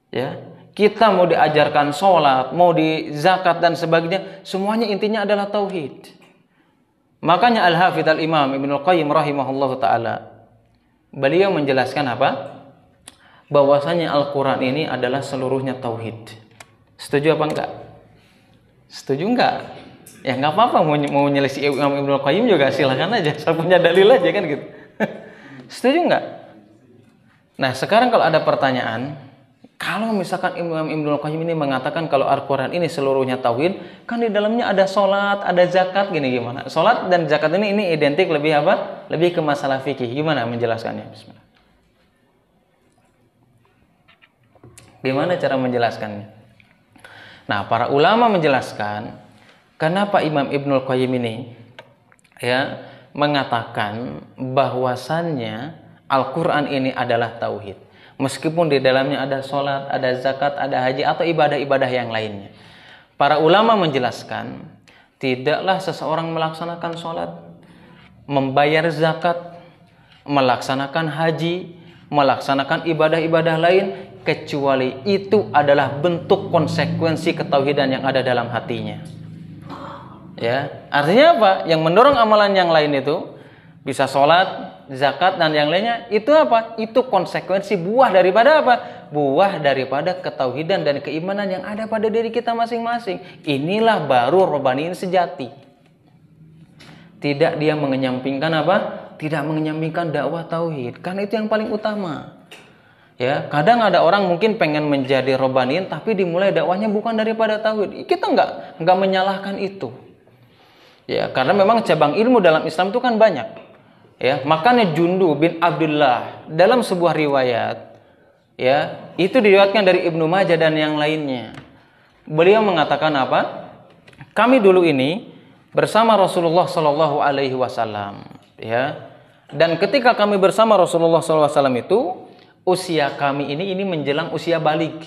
Ya, kita mau diajarkan sholat, mau di zakat dan sebagainya, semuanya intinya adalah tauhid. Makanya Al-Hafidz Al-Imam Ibnul Qayyim rahimahullahu ta'ala, beliau menjelaskan apa? Bahwasanya Al-Quran ini adalah seluruhnya tauhid. Setuju apa enggak? Setuju enggak? Ya enggak apa-apa, mau menyelisih Imam Ibnul Qayyim juga silahkan aja, saya punya dalil aja kan gitu. Setuju enggak? Nah sekarang kalau ada pertanyaan, kalau misalkan Imam Ibnul Qayyim ini mengatakan kalau Al-Quran ini seluruhnya tauhid, kan di dalamnya ada sholat, ada zakat, gimana? Sholat dan zakat ini identik lebih apa? Lebih ke masalah fikih. Gimana menjelaskannya? Bismillah. Gimana cara menjelaskannya? Nah, para ulama menjelaskan, Kenapa Imam Ibnul Qayyim ini ya mengatakan bahwasannya Al-Quran ini adalah tauhid, meskipun di dalamnya ada sholat, ada zakat, ada haji atau ibadah-ibadah yang lainnya. Para ulama menjelaskan, tidaklah seseorang melaksanakan sholat, membayar zakat, melaksanakan haji, melaksanakan ibadah-ibadah lain, kecuali itu adalah bentuk konsekuensi ketauhidan yang ada dalam hatinya. Ya, artinya apa? Yang mendorong amalan yang lain itu bisa sholat, zakat dan yang lainnya itu apa? Itu konsekuensi buah daripada apa? Buah daripada ketauhidan dan keimanan yang ada pada diri kita masing-masing. Inilah baru robaniin sejati. Tidak dia mengenyampingkan apa? Tidak mengenyampingkan dakwah tauhid. Karena itu yang paling utama. Ya, kadang ada orang mungkin pengen menjadi robaniin tapi dimulai dakwahnya bukan daripada tauhid. Kita enggak menyalahkan itu. Ya, karena memang cabang ilmu dalam Islam itu kan banyak. Ya, makanya Jundu bin Abdullah dalam sebuah riwayat, ya, itu diriwayatkan dari Ibnu Majah dan yang lainnya. Beliau mengatakan apa? Kami dulu ini bersama Rasulullah Shallallahu Alaihi Wasallam, ya. Dan ketika kami bersama Rasulullah Shallallahu Alaihi Wasallam itu, usia kami ini menjelang usia balik,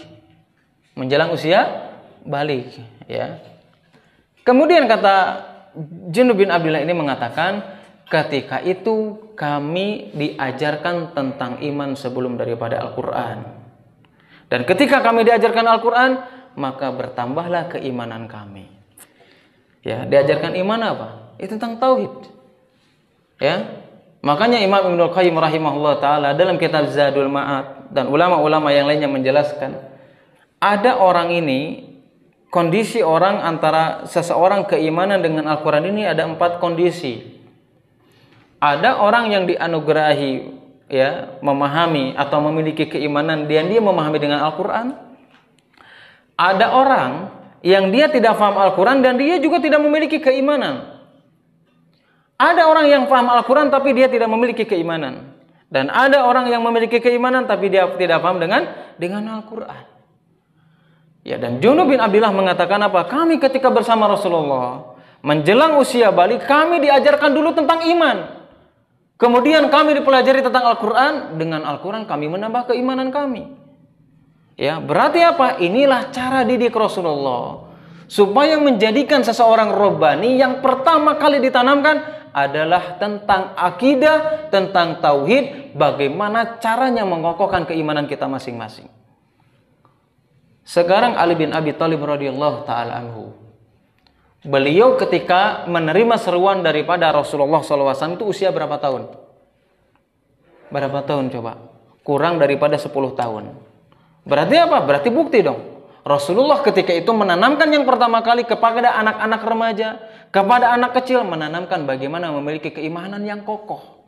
menjelang usia balik, ya. Kemudian kata Jundu bin Abdullah ini mengatakan, ketika itu kami diajarkan tentang iman sebelum daripada Al-Quran. Dan ketika kami diajarkan Al-Quran, maka bertambahlah keimanan kami. Ya, diajarkan iman apa? Itu tentang tauhid. Ya, makanya Imam Ibnul Qayyim rahimahullah taala dalam kitab Zadul Ma'ad dan ulama-ulama yang lainnya menjelaskan, ada orang ini, kondisi orang antara seseorang keimanan dengan Al-Quran ini ada 4 kondisi. Ada orang yang dianugerahi ya memahami atau memiliki keimanan dia memahami dengan Al-Quran. Ada orang yang dia tidak paham Al-Quran dan dia juga tidak memiliki keimanan. Ada orang yang paham Al-Quran tapi dia tidak memiliki keimanan. Dan ada orang yang memiliki keimanan tapi dia tidak paham dengan Al-Quran. Ya, dan Jundu bin Abdullah mengatakan apa? Kami ketika bersama Rasulullah menjelang usia balik, kami diajarkan dulu tentang iman. Kemudian kami dipelajari tentang Al-Quran. Dengan Al-Quran kami menambah keimanan kami. Ya, berarti apa? Inilah cara didik Rasulullah supaya menjadikan seseorang robbani yang pertama kali ditanamkan adalah tentang akidah, tentang tauhid, bagaimana caranya mengokohkan keimanan kita masing-masing. Sekarang Ali bin Abi Thalib radhiyallahu taala anhu, beliau ketika menerima seruan daripada Rasulullah SAW itu usia berapa tahun? Berapa tahun coba? Kurang daripada 10 tahun. Berarti apa? Berarti bukti dong. Rasulullah ketika itu menanamkan yang pertama kali kepada anak-anak remaja, kepada anak kecil, menanamkan bagaimana memiliki keimanan yang kokoh,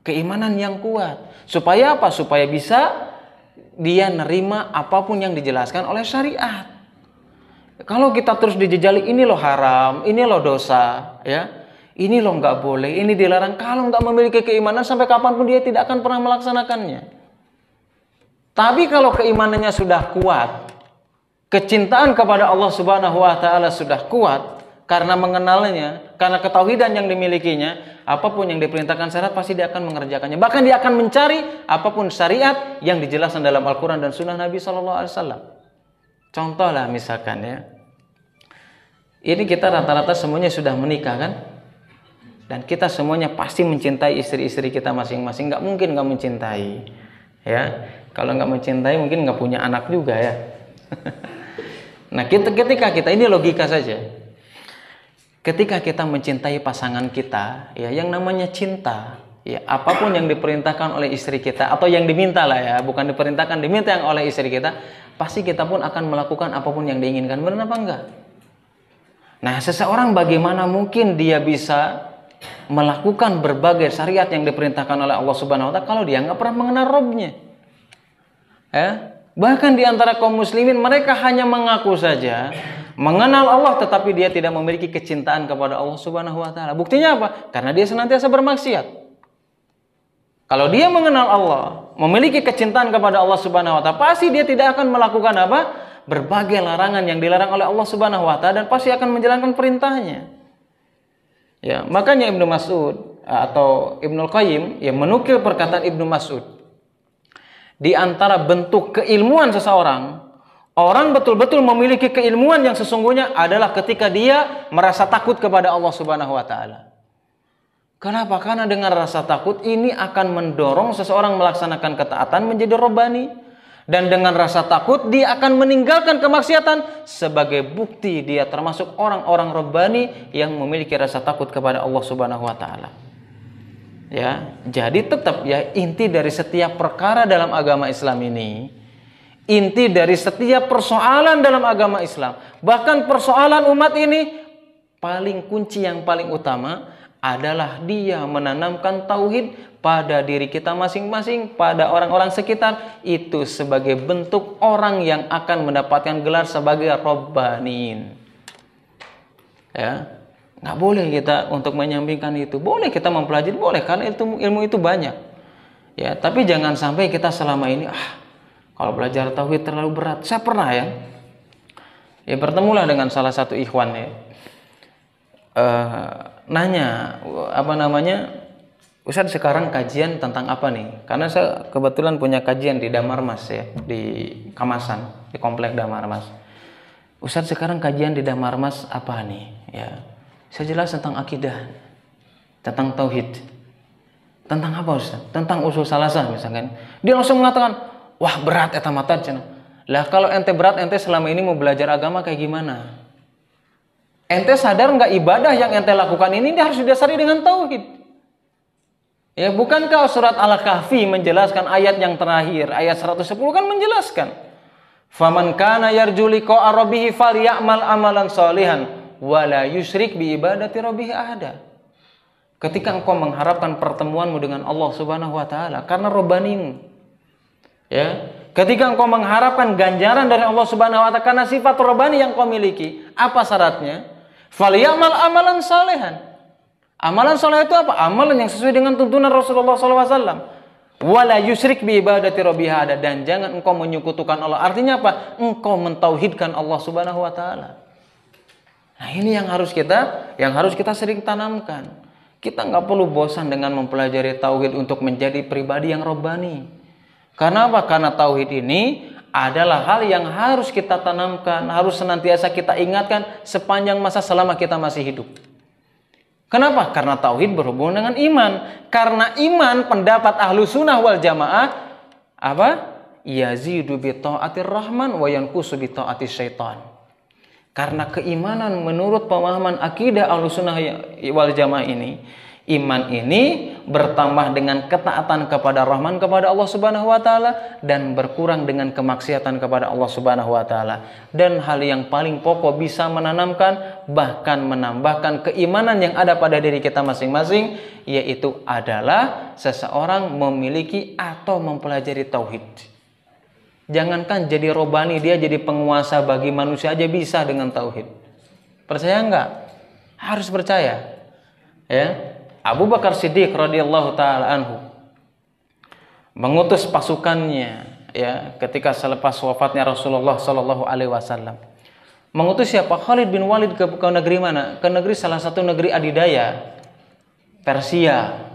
keimanan yang kuat. Supaya apa? Supaya bisa dia nerima apapun yang dijelaskan oleh syariat. Kalau kita terus dijejali, ini loh haram, ini loh dosa, ya, ini loh nggak boleh, ini dilarang. Kalau nggak memiliki keimanan, sampai kapanpun dia tidak akan pernah melaksanakannya. Tapi kalau keimanannya sudah kuat, kecintaan kepada Allah Subhanahu Wa Taala sudah kuat, karena mengenalnya, karena ketauhidan yang dimilikinya, apapun yang diperintahkan syariat pasti dia akan mengerjakannya. Bahkan dia akan mencari apapun syariat yang dijelaskan dalam Al-Quran dan Sunnah Nabi SAW. Contoh lah misalkan ya, ini kita rata-rata semuanya sudah menikah kan, dan kita semuanya pasti mencintai istri-istri kita masing-masing. Nggak mungkin nggak mencintai, ya. Kalau nggak mencintai mungkin nggak punya anak juga ya. Nah, ketika kita, ini logika saja. Ketika kita mencintai pasangan kita, ya, yang namanya cinta, ya, apapun yang diperintahkan oleh istri kita atau yang diminta lah ya, bukan diperintahkan, diminta yang oleh istri kita, pasti kita pun akan melakukan apapun yang diinginkan. Benar apa enggak? Nah, seseorang bagaimana mungkin dia bisa melakukan berbagai syariat yang diperintahkan oleh Allah Subhanahu Wa Taala kalau dia nggak pernah mengenal Robnya? Ya, bahkan di antara kaum muslimin mereka hanya mengaku saja mengenal Allah, tetapi dia tidak memiliki kecintaan kepada Allah Subhanahu Wa Taala. Buktinya apa? Karena dia senantiasa bermaksiat. Kalau dia mengenal Allah, memiliki kecintaan kepada Allah Subhanahu Wa Taala, pasti dia tidak akan melakukan apa? berbagai larangan yang dilarang oleh Allah Subhanahu wa taala dan pasti akan menjalankan perintahnya. Ya, makanya Ibnu Mas'ud atau Ibnu Qayyim yang menukil perkataan Ibnu Mas'ud, di antara bentuk keilmuan seseorang, orang betul-betul memiliki keilmuan yang sesungguhnya adalah ketika dia merasa takut kepada Allah Subhanahu wa taala. Kenapa? Karena dengan rasa takut ini akan mendorong seseorang melaksanakan ketaatan menjadi robbani. Dan dengan rasa takut dia akan meninggalkan kemaksiatan sebagai bukti dia termasuk orang-orang robbani yang memiliki rasa takut kepada Allah Subhanahu wa taala. Ya, jadi tetap ya inti dari setiap perkara dalam agama Islam ini, inti dari setiap persoalan dalam agama Islam, bahkan persoalan umat ini, paling kunci yang paling utama adalah dia menanamkan tauhid pada diri kita masing-masing, pada orang-orang sekitar, itu sebagai bentuk orang yang akan mendapatkan gelar sebagai Rabbaniin. Ya, nggak boleh kita untuk menyampingkan itu. Boleh kita mempelajari, boleh, karena ilmu itu banyak. Ya, tapi jangan sampai kita selama ini kalau belajar tauhid terlalu berat. Saya pernah ya bertemulah dengan salah satu ikhwan ya. Nanya Ustaz sekarang kajian tentang apa nih? Karena saya kebetulan punya kajian di Damar Mas ya, di Kamasan, di komplek Damar Mas. Ustaz sekarang kajian di Damar Mas apa nih? Ya, saya jelas tentang akidah, tentang tauhid. Tentang apa Ustaz? Tentang usul salasah misalkan. Dia langsung mengatakan, wah berat eta mata cenah. Lah kalau ente berat, ente selama ini mau belajar agama kayak gimana? Ente sadar nggak ibadah yang ente lakukan ini harus didasari dengan tauhid? Ya, bukankah surat Al-Kahfi menjelaskan ayat yang terakhir, ayat 110 kan menjelaskan, "Faman kana yarju liqa'a rabbih falyamal amalan sholihan wa la yusyrik bi ibadati rabbih ahada." Ketika engkau mengharapkan pertemuanmu dengan Allah Subhanahu wa taala karena robbanimu, ya, ketika engkau mengharapkan ganjaran dari Allah Subhanahu wa taala karena sifat robbani yang kau miliki, apa syaratnya? Falyamal amalan salihan. Amalan saleh itu apa? Amalan yang sesuai dengan tuntunan Rasulullah SAW. Wala yusyrik bi ibadati rabbih, dan jangan engkau menyekutukan Allah. Artinya apa? Engkau mentauhidkan Allah Subhanahu wa taala. Nah, ini yang harus kita sering tanamkan. Kita nggak perlu bosan dengan mempelajari tauhid untuk menjadi pribadi yang robbani. Karena apa? Karena tauhid ini adalah hal yang harus kita tanamkan, harus senantiasa kita ingatkan sepanjang masa selama kita masih hidup. Kenapa? Karena tauhid berhubungan dengan iman. Karena iman, pendapat ahlu sunnah wal jamaah, apa? Yazidu bi ta'atir rahman wa yanqusu bi ta'atis syaitan. Karena keimanan menurut pemahaman akidah ahlu sunnah wal jamaah ini, iman ini bertambah dengan ketaatan kepada Rahman, kepada Allah Subhanahu wa taala, dan berkurang dengan kemaksiatan kepada Allah Subhanahu wa taala. Dan hal yang paling pokok bisa menanamkan bahkan menambahkan keimanan yang ada pada diri kita masing-masing, yaitu adalah seseorang memiliki atau mempelajari tauhid. Jangankan jadi robbani, dia jadi penguasa bagi manusia aja bisa dengan tauhid. Percaya enggak? Harus percaya. Ya. Abu Bakar Siddiq radhiyallahu taala anhu mengutus pasukannya ya ketika selepas wafatnya Rasulullah sallallahu alaihi wasallam. Mengutus siapa? Khalid bin Walid ke negeri mana? Ke negeri salah satu negeri adidaya, Persia.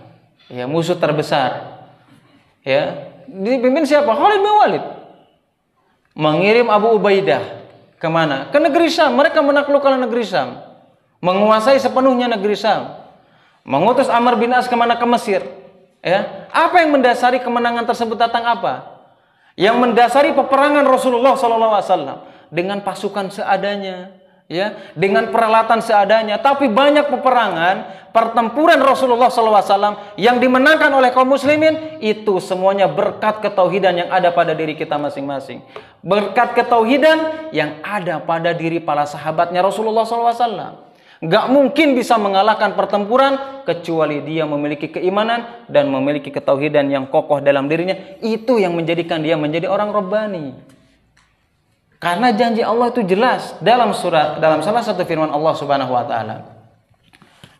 Ya, musuh terbesar. Ya, dipimpin siapa? Khalid bin Walid. Mengirim Abu Ubaidah ke mana? Ke negeri Syam. Mereka menaklukkan negeri Syam. Menguasai sepenuhnya negeri Syam. Mengutus Amr bin As kemana? Ke Mesir. Ya, apa yang mendasari kemenangan tersebut datang apa? Yang mendasari peperangan Rasulullah SAW dengan pasukan seadanya, ya, dengan peralatan seadanya. Tapi banyak peperangan, pertempuran Rasulullah SAW yang dimenangkan oleh kaum muslimin itu semuanya berkat ketauhidan yang ada pada diri kita masing-masing. Berkat ketauhidan yang ada pada diri para sahabatnya Rasulullah SAW. Gak mungkin bisa mengalahkan pertempuran kecuali dia memiliki keimanan dan memiliki ketauhidan yang kokoh dalam dirinya. Itu yang menjadikan dia menjadi orang Rabbani. Karena janji Allah itu jelas dalam salah satu firman Allah Subhanahu wa taala.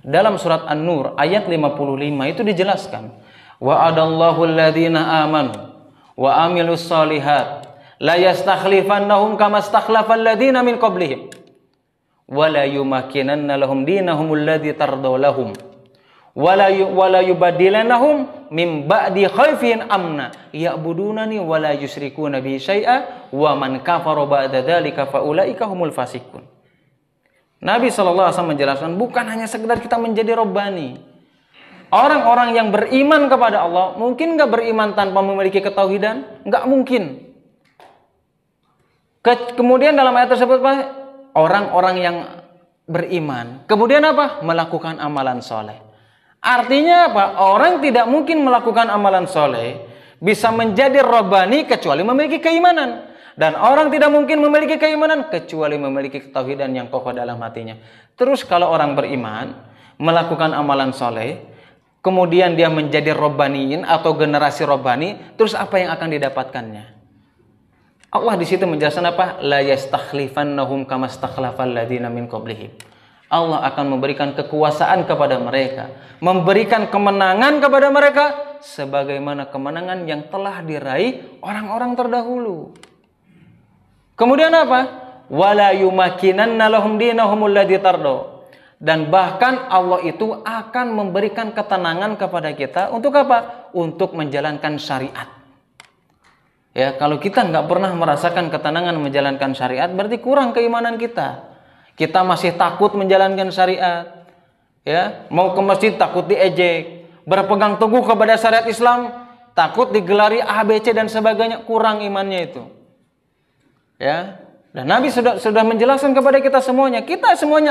Dalam surat An-Nur ayat 55 itu dijelaskan, wa'adallahu alladhina amanu wa amilus solihat la yastakhlifannahum kama stakhlafal ladzina min qablihim wa la yumakkinanna lahum dinahum alladzi tardaw lahum wa la yubaddilannahum min ba'di khaifin amna ya'budunani wa la yusyrikuna bi syai'a wa man kafara ba'da dzalika fa ulaika humul fasiqun. Nabi SAW menjelaskan bukan hanya sekedar kita menjadi Rabbani. Orang-orang yang beriman kepada Allah mungkin nggak beriman tanpa memiliki ketauhidan? Nggak mungkin. Kemudian dalam ayat tersebut Pak, orang-orang yang beriman kemudian apa? Melakukan amalan soleh. Artinya apa? Orang tidak mungkin melakukan amalan soleh bisa menjadi Rabbani kecuali memiliki keimanan. Dan orang tidak mungkin memiliki keimanan kecuali memiliki ketauhidan yang kokoh dalam hatinya. Terus kalau orang beriman melakukan amalan soleh, kemudian dia menjadi Rabbaniin atau generasi Rabbani, terus apa yang akan didapatkannya? Allah di situ menjelaskan apa? La yastakhlifannahum kama stakhlafal ladzina min qablihim. Allah akan memberikan kekuasaan kepada mereka, memberikan kemenangan kepada mereka sebagaimana kemenangan yang telah diraih orang-orang terdahulu. Kemudian apa? Wala yumakkinanna lahum dinahum alladzi tardaw. Dan bahkan Allah itu akan memberikan ketenangan kepada kita untuk apa? Untuk menjalankan syariat. Ya, kalau kita nggak pernah merasakan ketenangan menjalankan syariat, berarti kurang keimanan kita. Kita masih takut menjalankan syariat. Ya, mau ke masjid takut diejek, berpegang teguh kepada syariat Islam takut digelari ABC dan sebagainya, kurang imannya itu. Ya, dan Nabi sudah menjelaskan kepada kita semuanya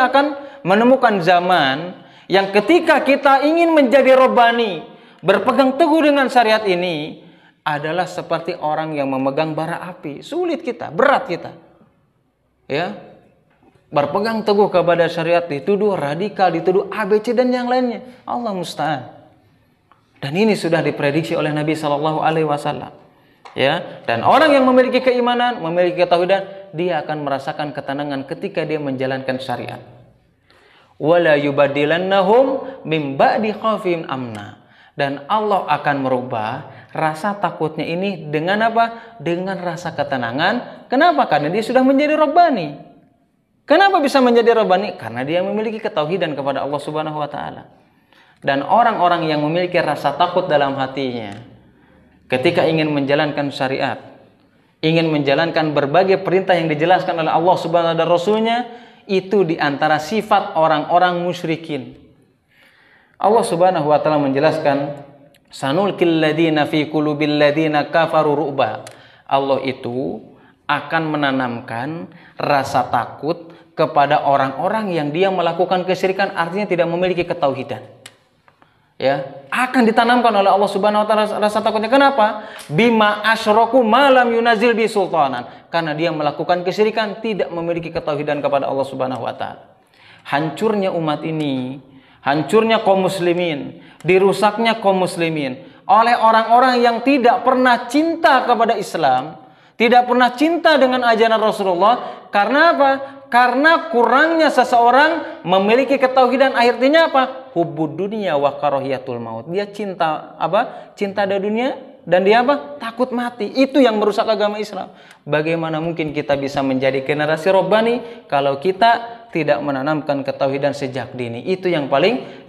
akan menemukan zaman yang ketika kita ingin menjadi Rabbani, berpegang teguh dengan syariat ini adalah seperti orang yang memegang bara api. Sulit kita, berat kita. Ya, berpegang teguh kepada syariat dituduh radikal, dituduh ABC dan yang lainnya. Allah musta'an. Dan ini sudah diprediksi oleh Nabi SAW. Ya, dan orang yang memiliki keimanan, memiliki ketauhidan, dia akan merasakan ketenangan ketika dia menjalankan syariat. Wala yubaddilannahum mim ba'di khaufin amna. Dan Allah akan merubah rasa takutnya ini dengan apa? Dengan rasa ketenangan. Kenapa? Karena dia sudah menjadi Rabbani. Kenapa bisa menjadi Rabbani? Karena dia memiliki ketauhidan kepada Allah Subhanahu wa taala. Dan orang-orang yang memiliki rasa takut dalam hatinya ketika ingin menjalankan syariat, ingin menjalankan berbagai perintah yang dijelaskan oleh Allah Subhanahu wa taala dan Rasulnya, itu diantara sifat orang-orang musyrikin. Allah Subhanahu wa taala menjelaskan, sanulqil ladzina fi qulubil ladzina kafaru ru'ba. Allah itu akan menanamkan rasa takut kepada orang-orang yang dia melakukan kesyirikan, artinya tidak memiliki ketauhidan. Ya, akan ditanamkan oleh Allah Subhanahu wa taala rasa takutnya. Kenapa? Bima asyraku ma lam yunazil bi sultanan. Karena dia melakukan kesyirikan, tidak memiliki ketauhidan kepada Allah Subhanahu wa taala. Hancurnya umat ini, hancurnya kaum muslimin, dirusaknya kaum muslimin oleh orang-orang yang tidak pernah cinta kepada Islam, tidak pernah cinta dengan ajaran Rasulullah. Karena apa? Karena kurangnya seseorang memiliki ketauhidan, akhirnya apa? Hubbud dunya wa karahiyatul maut. Dia cinta apa? Cinta dunia dan dia apa? Takut mati. Itu yang merusak agama Islam. Bagaimana mungkin kita bisa menjadi generasi Rabbani kalau kita tidak menanamkan ketauhidan sejak dini? Itu yang paling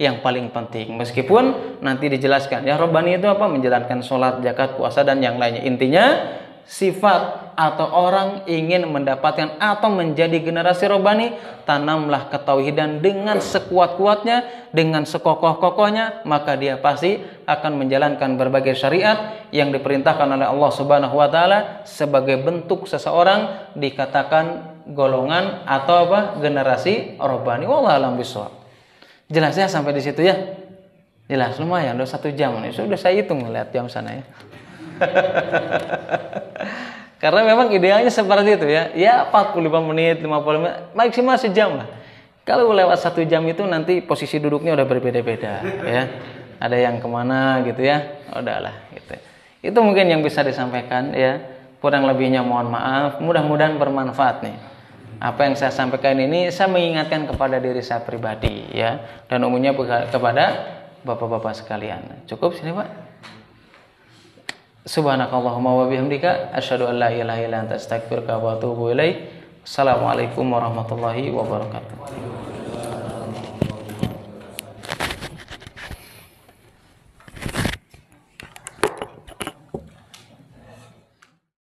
penting. Meskipun nanti dijelaskan ya Rabbani itu apa? Menjalankan sholat, zakat, puasa dan yang lainnya. Intinya sifat atau orang ingin mendapatkan atau menjadi generasi Rabbani, tanamlah ketauhidan dengan sekuat-kuatnya, dengan sekokoh-kokohnya, maka dia pasti akan menjalankan berbagai syariat yang diperintahkan oleh Allah Subhanahu wa taala sebagai bentuk seseorang dikatakan golongan atau apa? Generasi Rabbani. Wallahu a'lam bishawab. Jelas ya sampai di situ ya? Jelas, lumayan udah 1 jam nih. Sudah saya hitung lihat jam sana ya. Karena memang idealnya seperti itu ya. Ya 45 menit, 50 menit, maksimal sejam lah. Kalau lewat 1 jam itu nanti posisi duduknya udah berbeda-beda ya. Ada yang kemana gitu ya. Udahlah gitu. Itu mungkin yang bisa disampaikan ya. Kurang lebihnya mohon maaf. Mudah-mudahan bermanfaat nih. Apa yang saya sampaikan ini saya mengingatkan kepada diri saya pribadi ya. Dan umumnya kepada bapak-bapak sekalian. Cukup sini Pak. Subhanakallahumma wa bihamdika asyhadu an la ilaha illa anta astaghfiruka wa atubu ilaik. Assalamualaikum warahmatullahi wabarakatuh.